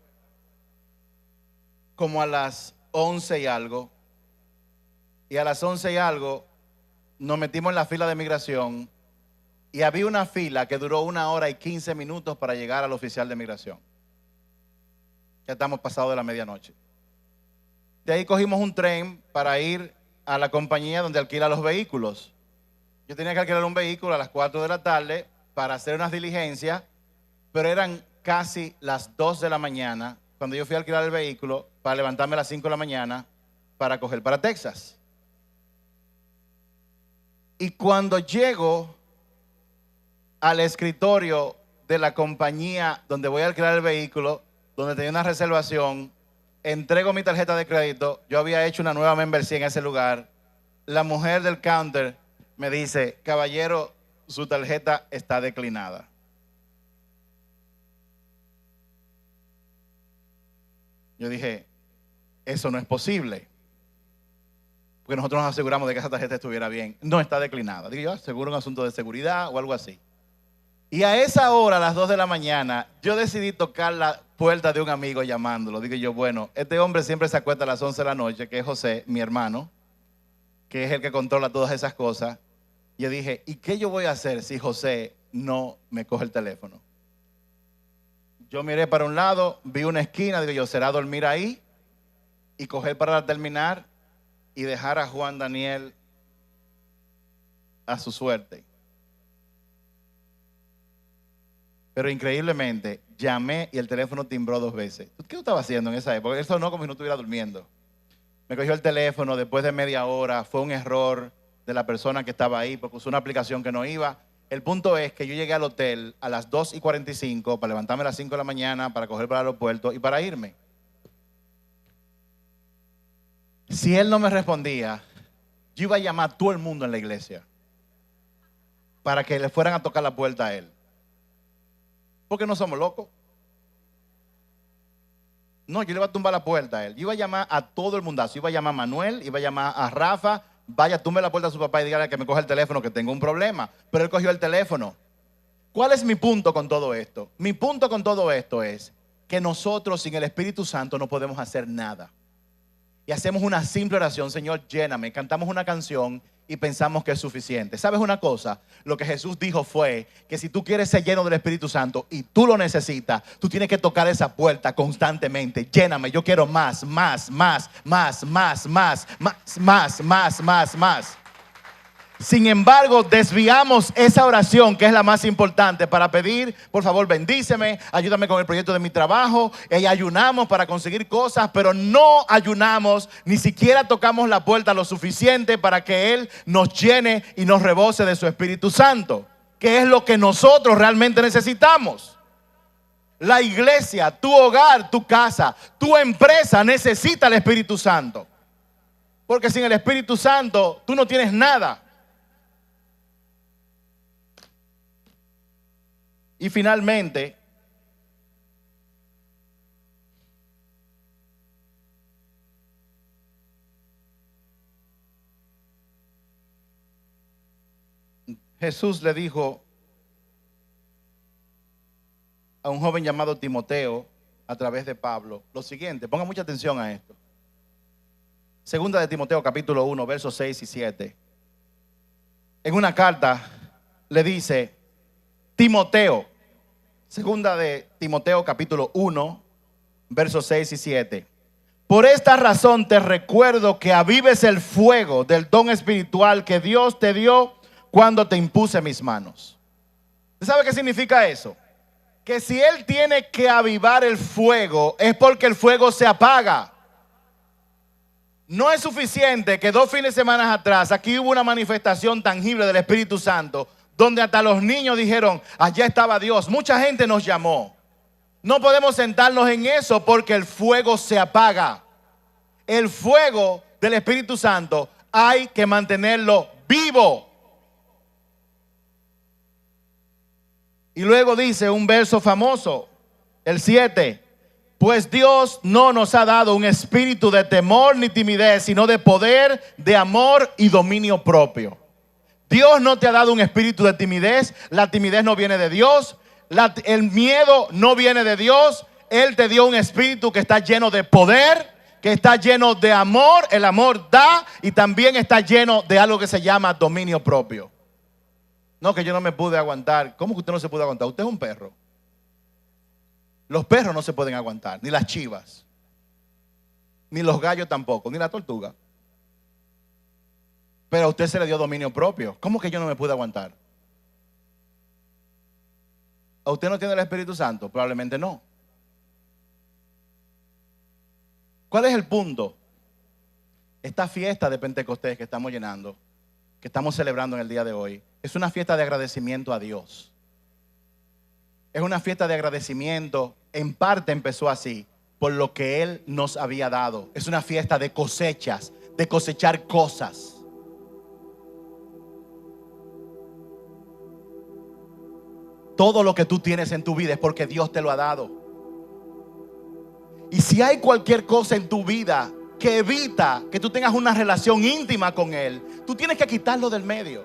Como a las 11 y algo. Y a las 11 y algo nos metimos en la fila de migración y había una fila que duró 1 hora y 15 minutos para llegar al oficial de migración. Ya estamos pasados de la medianoche. De ahí cogimos un tren para ir a la compañía donde alquila los vehículos. Yo tenía que alquilar un vehículo a las 4 de la tarde para hacer unas diligencias, pero eran casi las 2 de la mañana cuando yo fui a alquilar el vehículo para levantarme a las 5 de la mañana para coger para Texas. Y cuando llego al escritorio de la compañía donde voy a alquilar el vehículo, donde tenía una reservación, entrego mi tarjeta de crédito. Yo había hecho una nueva membresía en ese lugar. La mujer del counter me dice, caballero, su tarjeta está declinada. Yo dije, eso no es posible. Porque nosotros nos aseguramos de que esa tarjeta estuviera bien. No está declinada. Digo yo, seguro un asunto de seguridad o algo así. Y a esa hora, a las 2 de la mañana, yo decidí tocar la puerta de un amigo llamándolo. Digo yo, bueno, este hombre siempre se acuesta a las 11 de la noche, que es José, mi hermano, que es el que controla todas esas cosas. Y yo dije, ¿y qué yo voy a hacer si José no me coge el teléfono? Yo miré para un lado, vi una esquina, digo yo, ¿será dormir ahí y coger para terminar y dejar a Juan Daniel a su suerte? Pero increíblemente, llamé y el teléfono timbró 2 veces. ¿Qué yo estaba haciendo en esa época? Eso no, como si no estuviera durmiendo. Me cogió el teléfono después de media hora, fue un error de la persona que estaba ahí porque usó una aplicación que no iba. El punto es que yo llegué al hotel a las 2:45 para levantarme a las 5 de la mañana, para coger para el aeropuerto y para irme. Si él no me respondía, yo iba a llamar a todo el mundo en la iglesia para que le fueran a tocar la puerta a él. Porque no somos locos. No, yo le iba a tumbar la puerta a él. Yo iba a llamar a todo el mundazo. Iba a llamar a Manuel, iba a llamar a Rafa. Vaya, tumbe la puerta a su papá y dígale que me coja el teléfono, que tengo un problema. Pero él cogió el teléfono. ¿Cuál es mi punto con todo esto? Mi punto con todo esto es que nosotros sin el Espíritu Santo no podemos hacer nada. Y hacemos una simple oración: Señor, lléname. Cantamos una canción y pensamos que es suficiente. ¿Sabes una cosa? Lo que Jesús dijo fue que si tú quieres ser lleno del Espíritu Santo y tú lo necesitas, tú tienes que tocar esa puerta constantemente. Lléname, yo quiero más. Sin embargo, desviamos esa oración, que es la más importante, para pedir: por favor, bendíceme, ayúdame con el proyecto de mi trabajo. Y ayunamos para conseguir cosas, pero no ayunamos, ni siquiera tocamos la puerta lo suficiente para que Él nos llene y nos rebose de su Espíritu Santo, que es lo que nosotros realmente necesitamos. La iglesia, tu hogar, tu casa, tu empresa necesita el Espíritu Santo, porque sin el Espíritu Santo tú no tienes nada. Y finalmente, Jesús le dijo a un joven llamado Timoteo, a través de Pablo, lo siguiente. Pongan mucha atención a esto. Segunda de Timoteo, capítulo 1, versos 6 y 7. En una carta le dice: Timoteo, segunda de Timoteo, capítulo 1, versos 6 y 7. Por esta razón te recuerdo que avives el fuego del don espiritual que Dios te dio cuando te impuse mis manos. ¿Usted sabe qué significa eso? Que si Él tiene que avivar el fuego, es porque el fuego se apaga. No es suficiente que 2 fines de semana atrás aquí hubo una manifestación tangible del Espíritu Santo, donde hasta los niños dijeron: allá estaba Dios. Mucha gente nos llamó. No podemos sentarnos en eso, porque el fuego se apaga. El fuego del Espíritu Santo hay que mantenerlo vivo. Y luego dice un verso famoso, el 7: pues Dios no nos ha dado un espíritu de temor ni timidez, sino de poder, de amor y dominio propio. Dios no te ha dado un espíritu de timidez. La timidez no viene de Dios. El miedo no viene de Dios. Él te dio un espíritu que está lleno de poder, que está lleno de amor. El amor da, y también está lleno de algo que se llama dominio propio. No, que yo no me pude aguantar. ¿Cómo que usted no se pudo aguantar? Usted es un perro. Los perros no se pueden aguantar, ni las chivas, ni los gallos tampoco, ni la tortuga. Pero a usted se le dio dominio propio. ¿Cómo que yo no me pude aguantar? ¿A usted no tiene el Espíritu Santo? Probablemente no. ¿Cuál es el punto? Esta fiesta de Pentecostés que estamos llenando, que estamos celebrando en el día de hoy, es una fiesta de agradecimiento a Dios. Es una fiesta de agradecimiento. En parte empezó así, por lo que Él nos había dado. Es una fiesta de cosechas, de cosechar cosas. Todo lo que tú tienes en tu vida es porque Dios te lo ha dado. Y si hay cualquier cosa en tu vida que evita que tú tengas una relación íntima con Él, tú tienes que quitarlo del medio.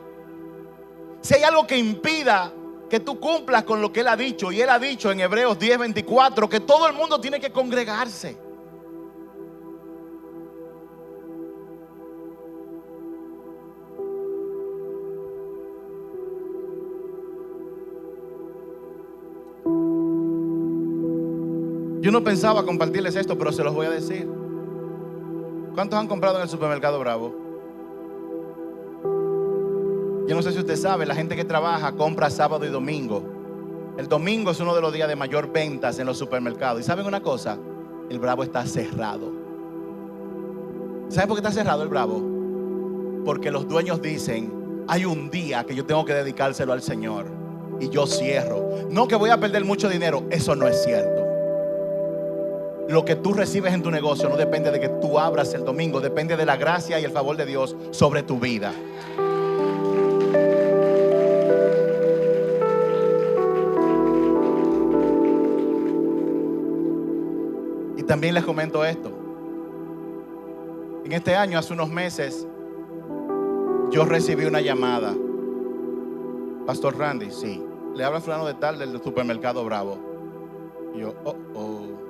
Si hay algo que impida que tú cumplas con lo que Él ha dicho, y Él ha dicho en Hebreos 10:24 que todo el mundo tiene que congregarse. Yo no pensaba compartirles esto, pero se los voy a decir. ¿Cuántos han comprado en el supermercado Bravo? Yo no sé si usted sabe, la gente que trabaja compra sábado y domingo. El domingo es uno de los días de mayor ventas en los supermercados. ¿Y saben una cosa? El Bravo está cerrado. ¿Saben por qué está cerrado el Bravo? Porque los dueños dicen: hay un día que yo tengo que dedicárselo al Señor, y yo cierro. No que voy a perder mucho dinero. Eso no es cierto. Lo que tú recibes en tu negocio no depende de que tú abras el domingo, depende de la gracia y el favor de Dios sobre tu vida. Y también les comento esto. En este año, hace unos meses, yo recibí una llamada. Pastor Randy, sí, le habla fulano de tal del supermercado Bravo. Y yo, oh.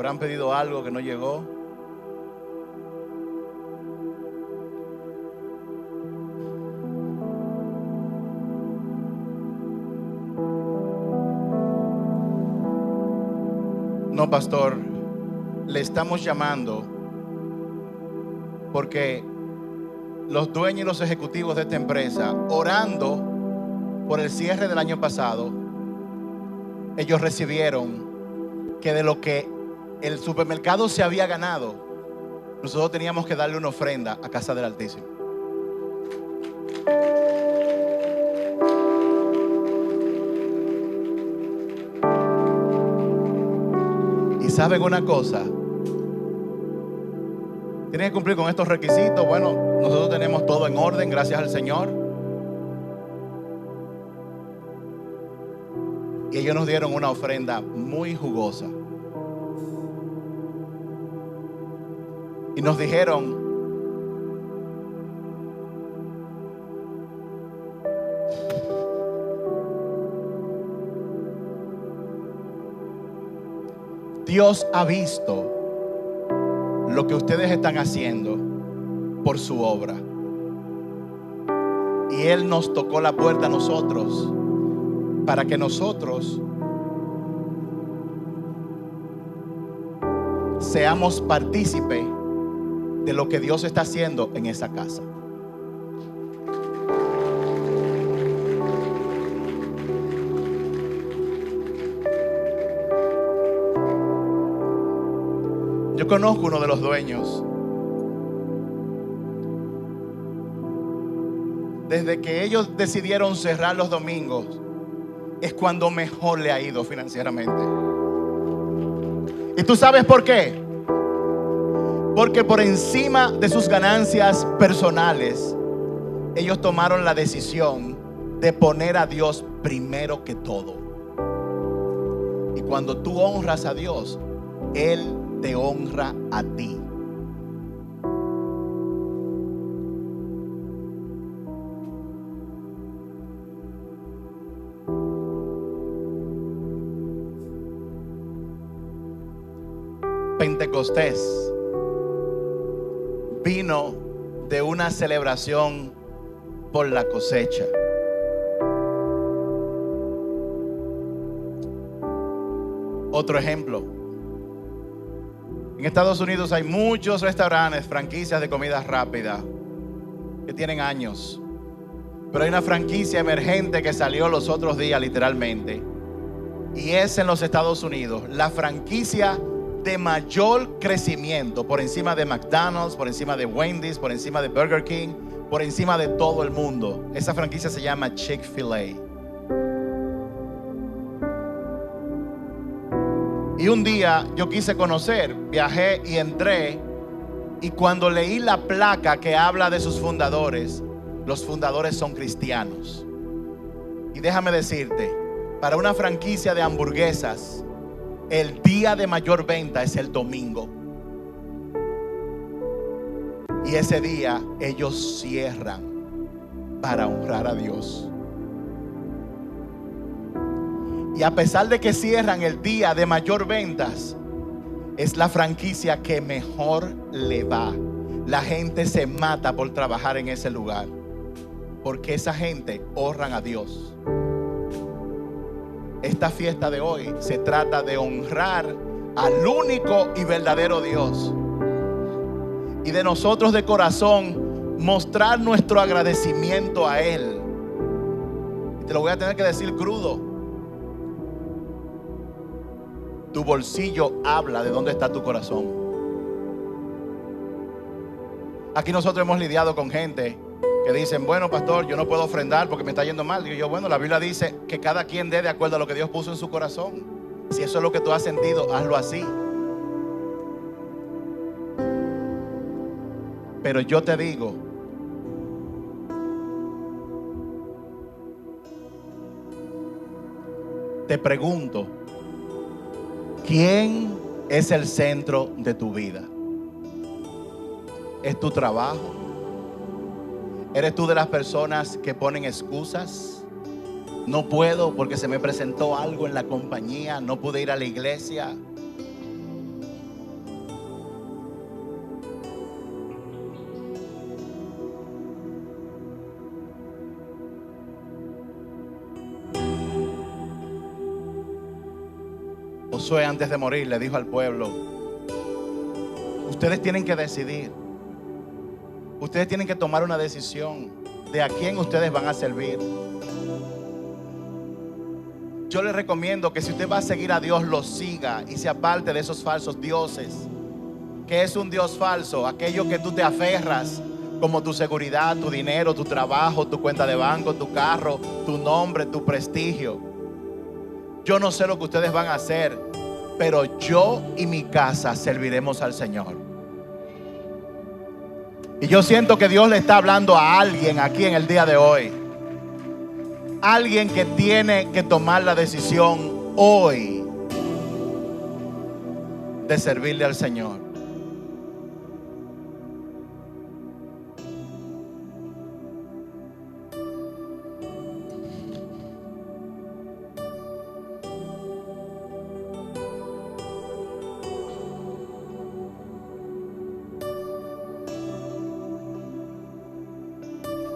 ¿Habrán pedido algo que no llegó? No, pastor, le estamos llamando porque los dueños y los ejecutivos de esta empresa, orando por el cierre del año pasado, ellos recibieron que de lo que el supermercado se había ganado, nosotros teníamos que darle una ofrenda a casa del Altísimo. Y saben una cosa, tienen que cumplir con estos requisitos. Bueno, nosotros tenemos todo en orden, gracias al Señor. Y ellos nos dieron una ofrenda muy jugosa. Y nos dijeron: Dios ha visto lo que ustedes están haciendo por su obra. Y Él nos tocó la puerta a nosotros para que nosotros seamos partícipes de lo que Dios está haciendo en esa casa. Yo conozco uno de los dueños. Desde que ellos decidieron cerrar los domingos, es cuando mejor le ha ido financieramente. ¿Y tú sabes por qué? Porque por encima de sus ganancias personales, ellos tomaron la decisión de poner a Dios primero que todo. Y cuando tú honras a Dios, Él te honra a ti. Pentecostés vino de una celebración por la cosecha. Otro ejemplo: en Estados Unidos hay muchos restaurantes, franquicias de comida rápida que tienen años, pero hay una franquicia emergente que salió los otros días literalmente, y es en los Estados Unidos la franquicia de mayor crecimiento, por encima de McDonald's, por encima de Wendy's, por encima de Burger King, por encima de todo el mundo. Esa franquicia se llama Chick-fil-A. Y un día yo quise conocer, viajé y entré, y cuando leí la placa que habla de sus fundadores, los fundadores son cristianos. Y déjame decirte, para una franquicia de hamburguesas, el día de mayor venta es el domingo. Y ese día ellos cierran para honrar a Dios. Y a pesar de que cierran el día de mayor ventas, es la franquicia que mejor le va. La gente se mata por trabajar en ese lugar, porque esa gente honran a Dios. Esta fiesta de hoy se trata de honrar al único y verdadero Dios, y de nosotros de corazón mostrar nuestro agradecimiento a Él. Y te lo voy a tener que decir crudo: tu bolsillo habla de dónde está tu corazón. Aquí nosotros hemos lidiado con gente que dicen: bueno, pastor, yo no puedo ofrendar porque me está yendo mal. Digo yo: bueno, la Biblia dice que cada quien dé de acuerdo a lo que Dios puso en su corazón. Si eso es lo que tú has sentido, hazlo así. Pero yo te digo, te pregunto, ¿quién es el centro de tu vida? ¿Es tu trabajo? ¿Eres tú de las personas que ponen excusas? No puedo porque se me presentó algo en la compañía, no pude ir a la iglesia. Josué, antes de morir, le dijo al pueblo: ustedes tienen que decidir. Ustedes tienen que tomar una decisión de a quién ustedes van a servir. Yo les recomiendo que si usted va a seguir a Dios, lo siga y se aparte de esos falsos dioses. ¿Qué es un Dios falso? Aquello que tú te aferras, como tu seguridad, tu dinero, tu trabajo, tu cuenta de banco, tu carro, tu nombre, tu prestigio. Yo no sé lo que ustedes van a hacer, pero yo y mi casa serviremos al Señor. Y yo siento que Dios le está hablando a alguien aquí en el día de hoy. Alguien que tiene que tomar la decisión hoy de servirle al Señor.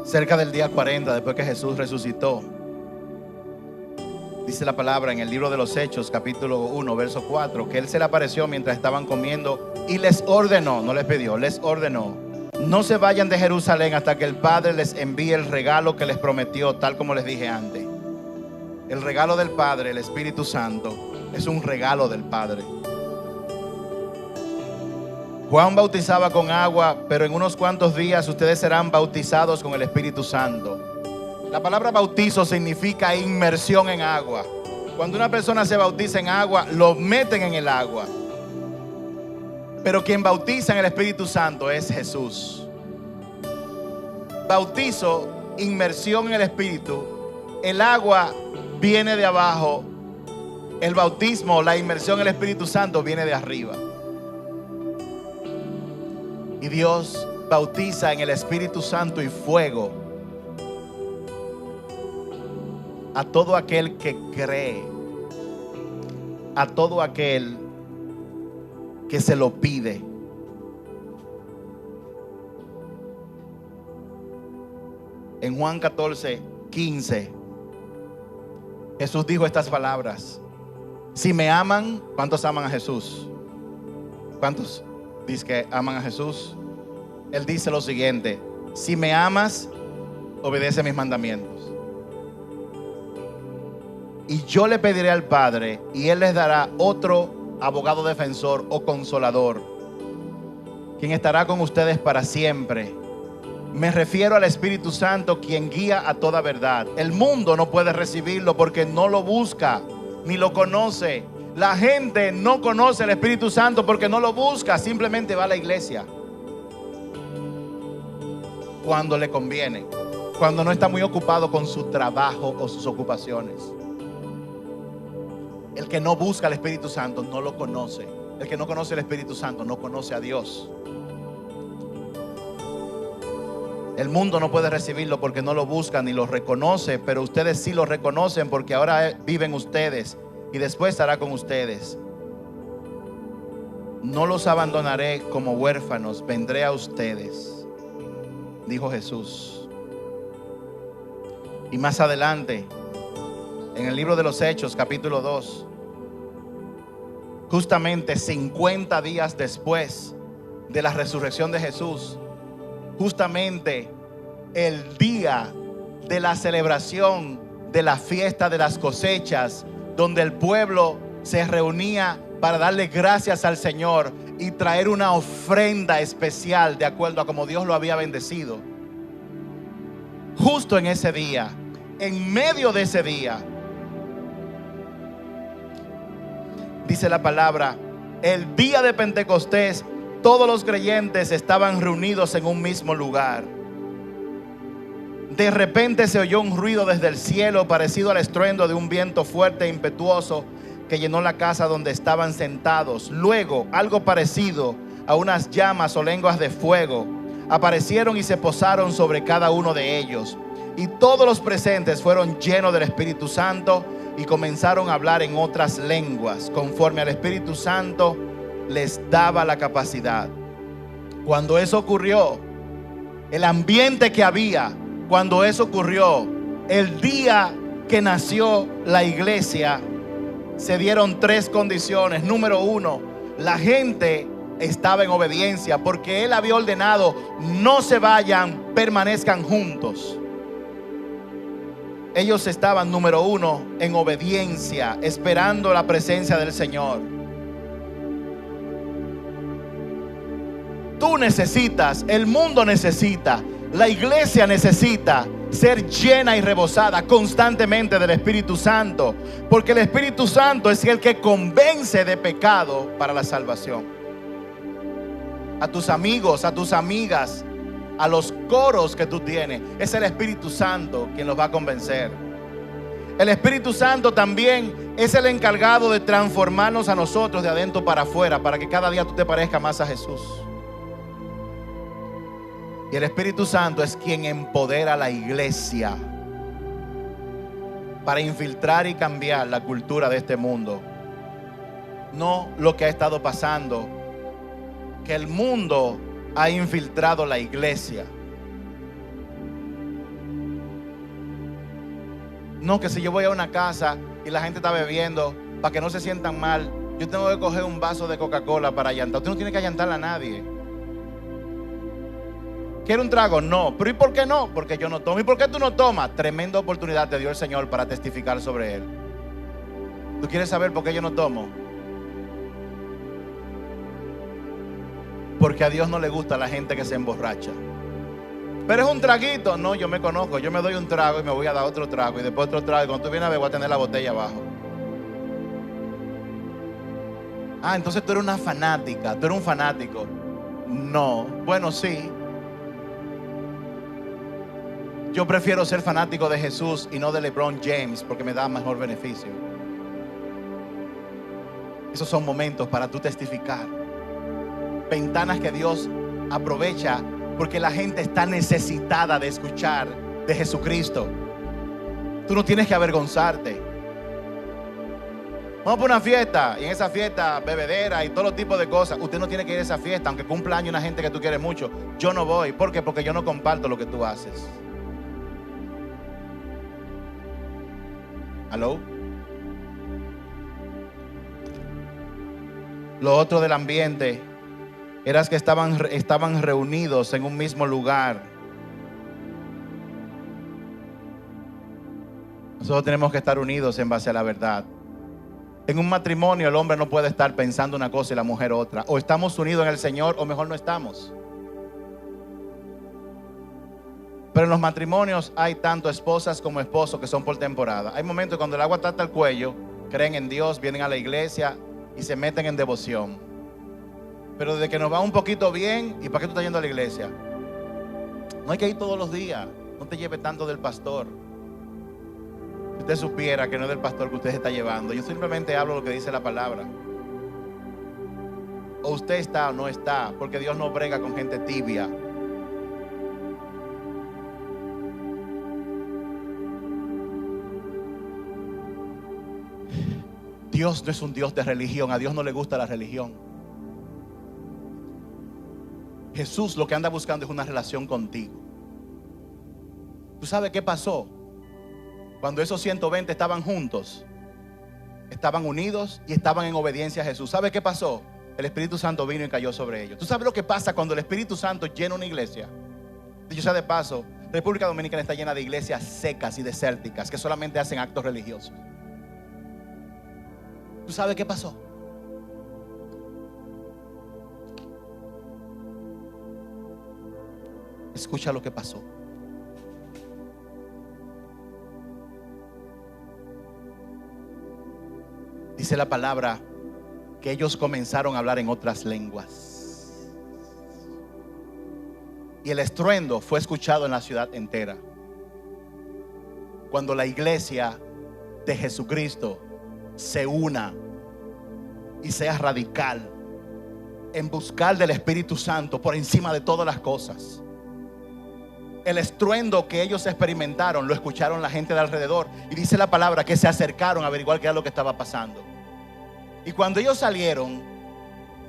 Cerca del día 40, después que Jesús resucitó, dice la palabra en el libro de los Hechos, capítulo 1, verso 4, que Él se le apareció mientras estaban comiendo y les ordenó, no les pidió, les ordenó: no se vayan de Jerusalén hasta que el Padre les envíe el regalo que les prometió, tal como les dije antes. El regalo del Padre, el Espíritu Santo, es un regalo del Padre. Juan bautizaba con agua, pero en unos cuantos días ustedes serán bautizados con el Espíritu Santo. La palabra bautizo significa inmersión en agua. Cuando una persona se bautiza en agua, lo meten en el agua. Pero quien bautiza en el Espíritu Santo es Jesús. Bautizo, inmersión en el Espíritu. El agua viene de abajo. El bautismo, la inmersión en el Espíritu Santo, viene de arriba. Y Dios bautiza en el Espíritu Santo y fuego a todo aquel que cree, a todo aquel que se lo pide. En Juan 14, 15, Jesús dijo estas palabras: si me aman, ¿cuántos aman a Jesús? ¿Cuántos dice que aman a Jesús? Él dice lo siguiente: si me amas, obedece mis mandamientos. Y yo le pediré al Padre, y Él les dará otro abogado defensor o consolador, quien estará con ustedes para siempre. Me refiero al Espíritu Santo, quien guía a toda verdad. El mundo no puede recibirlo porque no lo busca ni lo conoce. La gente no conoce al Espíritu Santo porque no lo busca, simplemente va a la iglesia cuando le conviene, cuando no está muy ocupado con su trabajo o sus ocupaciones. El que no busca al Espíritu Santo no lo conoce. El que no conoce al Espíritu Santo no conoce a Dios. El mundo no puede recibirlo porque no lo busca ni lo reconoce, pero ustedes sí lo reconocen porque ahora viven ustedes y después estará con ustedes. No los abandonaré como huérfanos, vendré a ustedes, dijo Jesús. Y más adelante, en el libro de los Hechos, capítulo 2, justamente 50 días después de la resurrección de Jesús, justamente el día de la celebración de la fiesta de las cosechas, donde el pueblo se reunía para darle gracias al Señor y traer una ofrenda especial de acuerdo a como Dios lo había bendecido. Justo en ese día, en medio de ese día, dice la palabra, el día de Pentecostés, todos los creyentes estaban reunidos en un mismo lugar. De repente se oyó un ruido desde el cielo parecido al estruendo de un viento fuerte e impetuoso que llenó la casa donde estaban sentados. Luego, algo parecido a unas llamas o lenguas de fuego aparecieron y se posaron sobre cada uno de ellos. Y todos los presentes fueron llenos del Espíritu Santo y comenzaron a hablar en otras lenguas, conforme al Espíritu Santo les daba la capacidad. Cuando eso ocurrió, el ambiente que había, cuando eso ocurrió, el día que nació la iglesia, se dieron 3 condiciones. Número 1, la gente estaba en obediencia porque Él había ordenado: no se vayan, permanezcan juntos. Ellos estaban, número 1, en obediencia, esperando la presencia del Señor. Tú necesitas, el mundo necesita, la iglesia necesita ser llena y rebosada constantemente del Espíritu Santo, porque el Espíritu Santo es el que convence de pecado para la salvación. A tus amigos, a tus amigas, a los coros que tú tienes, es el Espíritu Santo quien los va a convencer. El Espíritu Santo también es el encargado de transformarnos a nosotros de adentro para afuera, para que cada día tú te parezcas más a Jesús. Y el Espíritu Santo es quien empodera a la iglesia para infiltrar y cambiar la cultura de este mundo. No lo que ha estado pasando, que el mundo ha infiltrado la iglesia. No, que si yo voy a una casa y la gente está bebiendo, para que no se sientan mal, yo tengo que coger un vaso de Coca-Cola para allantar. Usted no tiene que allantarle a nadie. ¿Quiere un trago? No. ¿Pero y por qué no? Porque yo no tomo. ¿Y por qué tú no tomas? Tremenda oportunidad te dio el Señor para testificar sobre Él. ¿Tú quieres saber por qué yo no tomo? Porque a Dios no le gusta la gente que se emborracha. Pero es un traguito. No, yo me conozco. Yo me doy un trago y me voy a dar otro trago y después otro trago. Y cuando tú vienes a ver, voy a tener la botella abajo. Ah, entonces tú eres una fanática. Tú eres un fanático. No. Bueno, sí. Yo prefiero ser fanático de Jesús y no de LeBron James, porque me da mejor beneficio. Esos son momentos para tú testificar. Ventanas que Dios aprovecha porque la gente está necesitada de escuchar de Jesucristo. Tú no tienes que avergonzarte. Vamos por una fiesta y en esa fiesta bebedera y todo los tipos de cosas. Usted no tiene que ir a esa fiesta, aunque cumpla años una gente que tú quieres mucho. Yo no voy. ¿Por qué? Porque yo no comparto lo que tú haces. ¿Aló? Lo otro del ambiente era que estaban reunidos en un mismo lugar. Nosotros tenemos que estar unidos en base a la verdad. En un matrimonio el hombre no puede estar pensando una cosa y la mujer otra. O estamos unidos en el Señor o mejor no estamos. Pero en los matrimonios hay tanto esposas como esposos que son por temporada. Hay momentos cuando el agua está hasta el cuello, creen en Dios, vienen a la iglesia y se meten en devoción. Pero desde que nos va un poquito bien, ¿y para qué tú estás yendo a la iglesia? No hay que ir todos los días. No te lleve tanto del pastor. Si usted supiera que no es del pastor que usted se está llevando. Yo simplemente hablo lo que dice la palabra. O usted está o no está, porque Dios no brega con gente tibia. Dios no es un Dios de religión. A Dios no le gusta la religión. Jesús lo que anda buscando es una relación contigo. ¿Tú sabes qué pasó? Cuando esos 120 estaban juntos, estaban unidos y estaban en obediencia a Jesús. ¿Sabes qué pasó? El Espíritu Santo vino y cayó sobre ellos. ¿Tú sabes lo que pasa cuando el Espíritu Santo llena una iglesia? Dicho sea de paso, República Dominicana está llena de iglesias secas y desérticas que solamente hacen actos religiosos. ¿Tú sabes qué pasó? Escucha lo que pasó. Dice la palabra que ellos comenzaron a hablar en otras lenguas. Y el estruendo fue escuchado en la ciudad entera. Cuando la iglesia de Jesucristo se una y sea radical en buscar del Espíritu Santo por encima de todas las cosas. El estruendo que ellos experimentaron lo escucharon la gente de alrededor. Y dice la palabra que se acercaron a averiguar qué era lo que estaba pasando. Y cuando ellos salieron,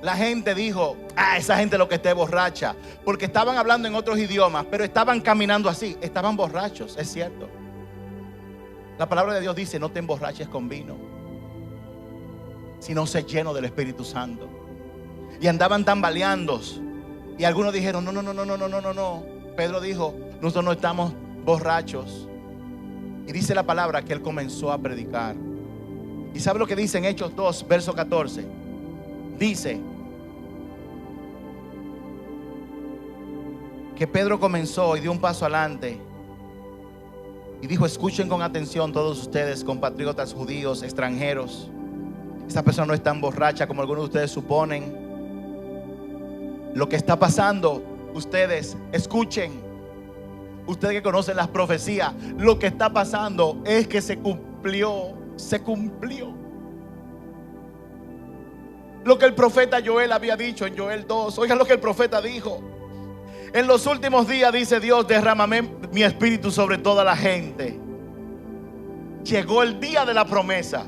la gente dijo: esa gente lo que está borracha. Porque estaban hablando en otros idiomas, pero estaban caminando así. Estaban borrachos, es cierto. La palabra de Dios dice: no te emborraches con vino. sino ser lleno del Espíritu Santo. Y andaban tambaleando. Y algunos dijeron, no. Pedro dijo, nosotros no estamos borrachos. Y dice la palabra que él comenzó a predicar. ¿Y sabe lo que dice en Hechos 2, verso 14? Dice que Pedro comenzó y dio un paso adelante y dijo: escuchen con atención todos ustedes, compatriotas judíos, extranjeros. Esta persona no es tan borracha como algunos de ustedes suponen. Lo que está pasando, ustedes escuchen. Ustedes que conocen las profecías, lo que está pasando es que se cumplió. Lo que el profeta Joel había dicho en Joel 2. Oigan lo que el profeta dijo: en los últimos días, dice Dios, derramaré mi espíritu sobre toda la gente. Llegó el día de la promesa.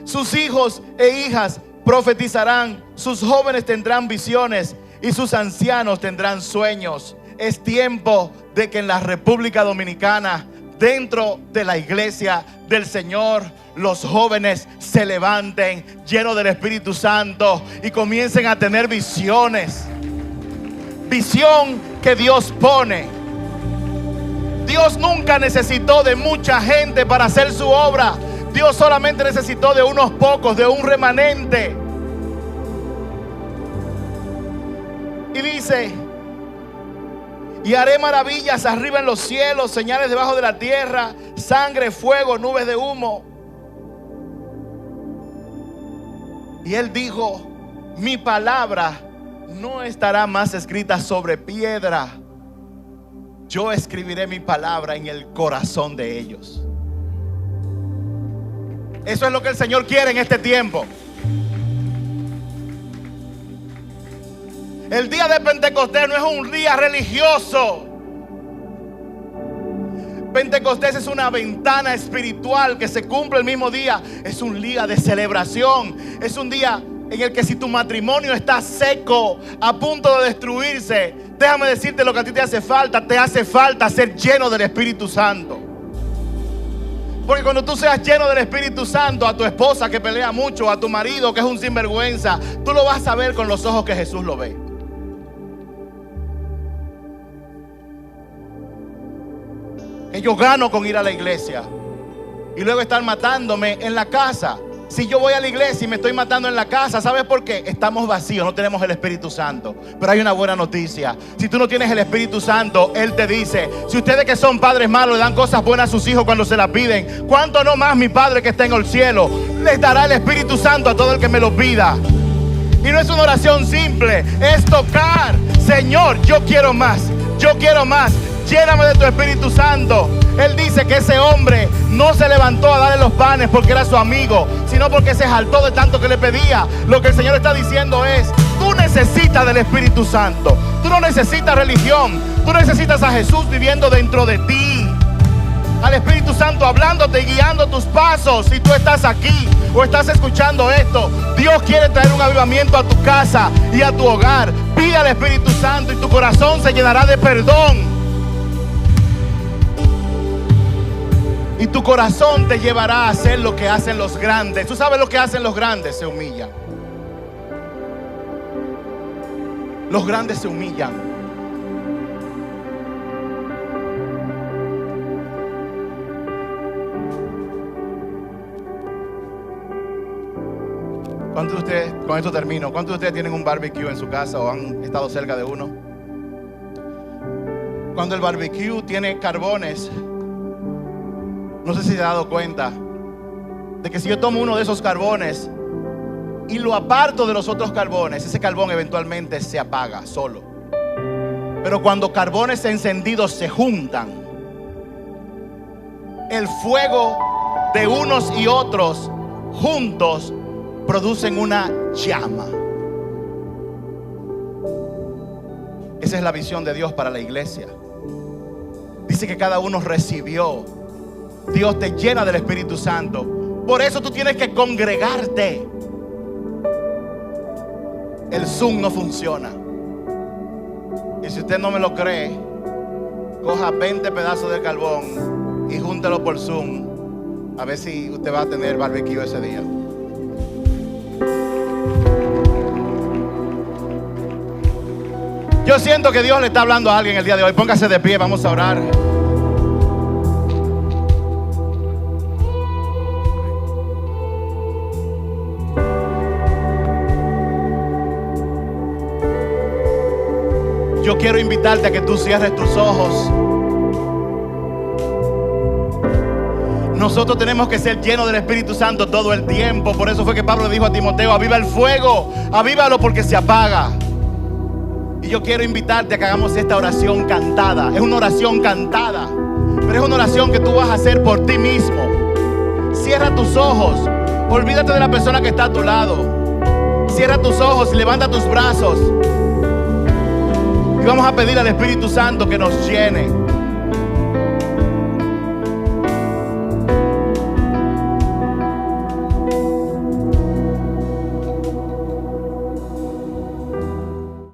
Sus hijos e hijas profetizarán, sus jóvenes tendrán visiones y sus ancianos tendrán sueños. Es tiempo de que en la República Dominicana, dentro de la iglesia del Señor, los jóvenes se levanten llenos del Espíritu Santo y comiencen a tener visiones. Visión que Dios pone. Dios nunca necesitó de mucha gente para hacer su obra. Dios solamente necesitó de unos pocos, de un remanente. Y dice: y haré maravillas arriba en los cielos, señales debajo de la tierra, sangre, fuego, nubes de humo. Y él dijo: mi palabra no estará más escrita sobre piedra. Yo escribiré mi palabra en el corazón de ellos. Eso es lo que el Señor quiere en este tiempo. El día de Pentecostés no es un día religioso. Pentecostés es una ventana espiritual que se cumple el mismo día. Es un día de celebración. Es un día en el que si tu matrimonio está seco, a punto de destruirse, déjame decirte lo que a ti te hace falta. Te hace falta ser lleno del Espíritu Santo. Porque cuando tú seas lleno del Espíritu Santo, a tu esposa que pelea mucho, a tu marido que es un sinvergüenza, tú lo vas a ver con los ojos que Jesús lo ve. Que yo gano con ir a la iglesia y luego estar matándome en la casa. Si yo voy a la iglesia y me estoy matando en la casa, ¿sabes por qué? Estamos vacíos, no tenemos el Espíritu Santo. Pero hay una buena noticia: si tú no tienes el Espíritu Santo, Él te dice: si ustedes que son padres malos le dan cosas buenas a sus hijos cuando se las piden, ¿cuánto no más mi Padre que está en el cielo les dará el Espíritu Santo a todo el que me lo pida? Y no es una oración simple, es tocar: Señor, yo quiero más, yo quiero más. Lléname de tu Espíritu Santo. Él dice que ese hombre no se levantó a darle los panes porque era su amigo, sino porque se jaltó de tanto que le pedía. Lo que el Señor está diciendo es: tú necesitas del Espíritu Santo. Tú no necesitas religión. Tú necesitas a Jesús viviendo dentro de ti, al Espíritu Santo hablándote y guiando tus pasos. Si tú estás aquí o estás escuchando esto, Dios quiere traer un avivamiento a tu casa y a tu hogar. Pide al Espíritu Santo y tu corazón se llenará de perdón. Y tu corazón te llevará a hacer lo que hacen los grandes. ¿Tú sabes lo que hacen los grandes? Se humillan. Los grandes se humillan. ¿Cuántos de ustedes, con esto termino, cuántos de ustedes tienen un barbecue en su casa o han estado cerca de uno? Cuando el barbecue tiene carbones, no sé si te has dado cuenta de que si yo tomo uno de esos carbones y lo aparto de los otros carbones, ese carbón eventualmente se apaga solo. Pero cuando carbones encendidos se juntan, el fuego de unos y otros juntos producen una llama. Esa es la visión de Dios para la iglesia. Dice que cada uno recibió. Dios te llena del Espíritu Santo. Por eso tú tienes que congregarte. El Zoom no funciona. Y si usted no me lo cree, coja 20 pedazos de carbón y júntelo por Zoom A ver si usted va a tener barbecue ese día. Yo siento que Dios le está hablando a alguien el día de hoy. Póngase de pie, vamos a orar. Yo quiero invitarte a que tú cierres tus ojos. Nosotros tenemos que ser llenos del Espíritu Santo todo el tiempo. Por eso fue que Pablo dijo a Timoteo: aviva el fuego, avívalo porque se apaga. Y yo quiero invitarte a que hagamos esta oración cantada. Es una oración cantada, pero es una oración que tú vas a hacer por ti mismo. Cierra tus ojos, olvídate de la persona que está a tu lado. Cierra tus ojos y levanta tus brazos. Y vamos a pedir al Espíritu Santo que nos llene.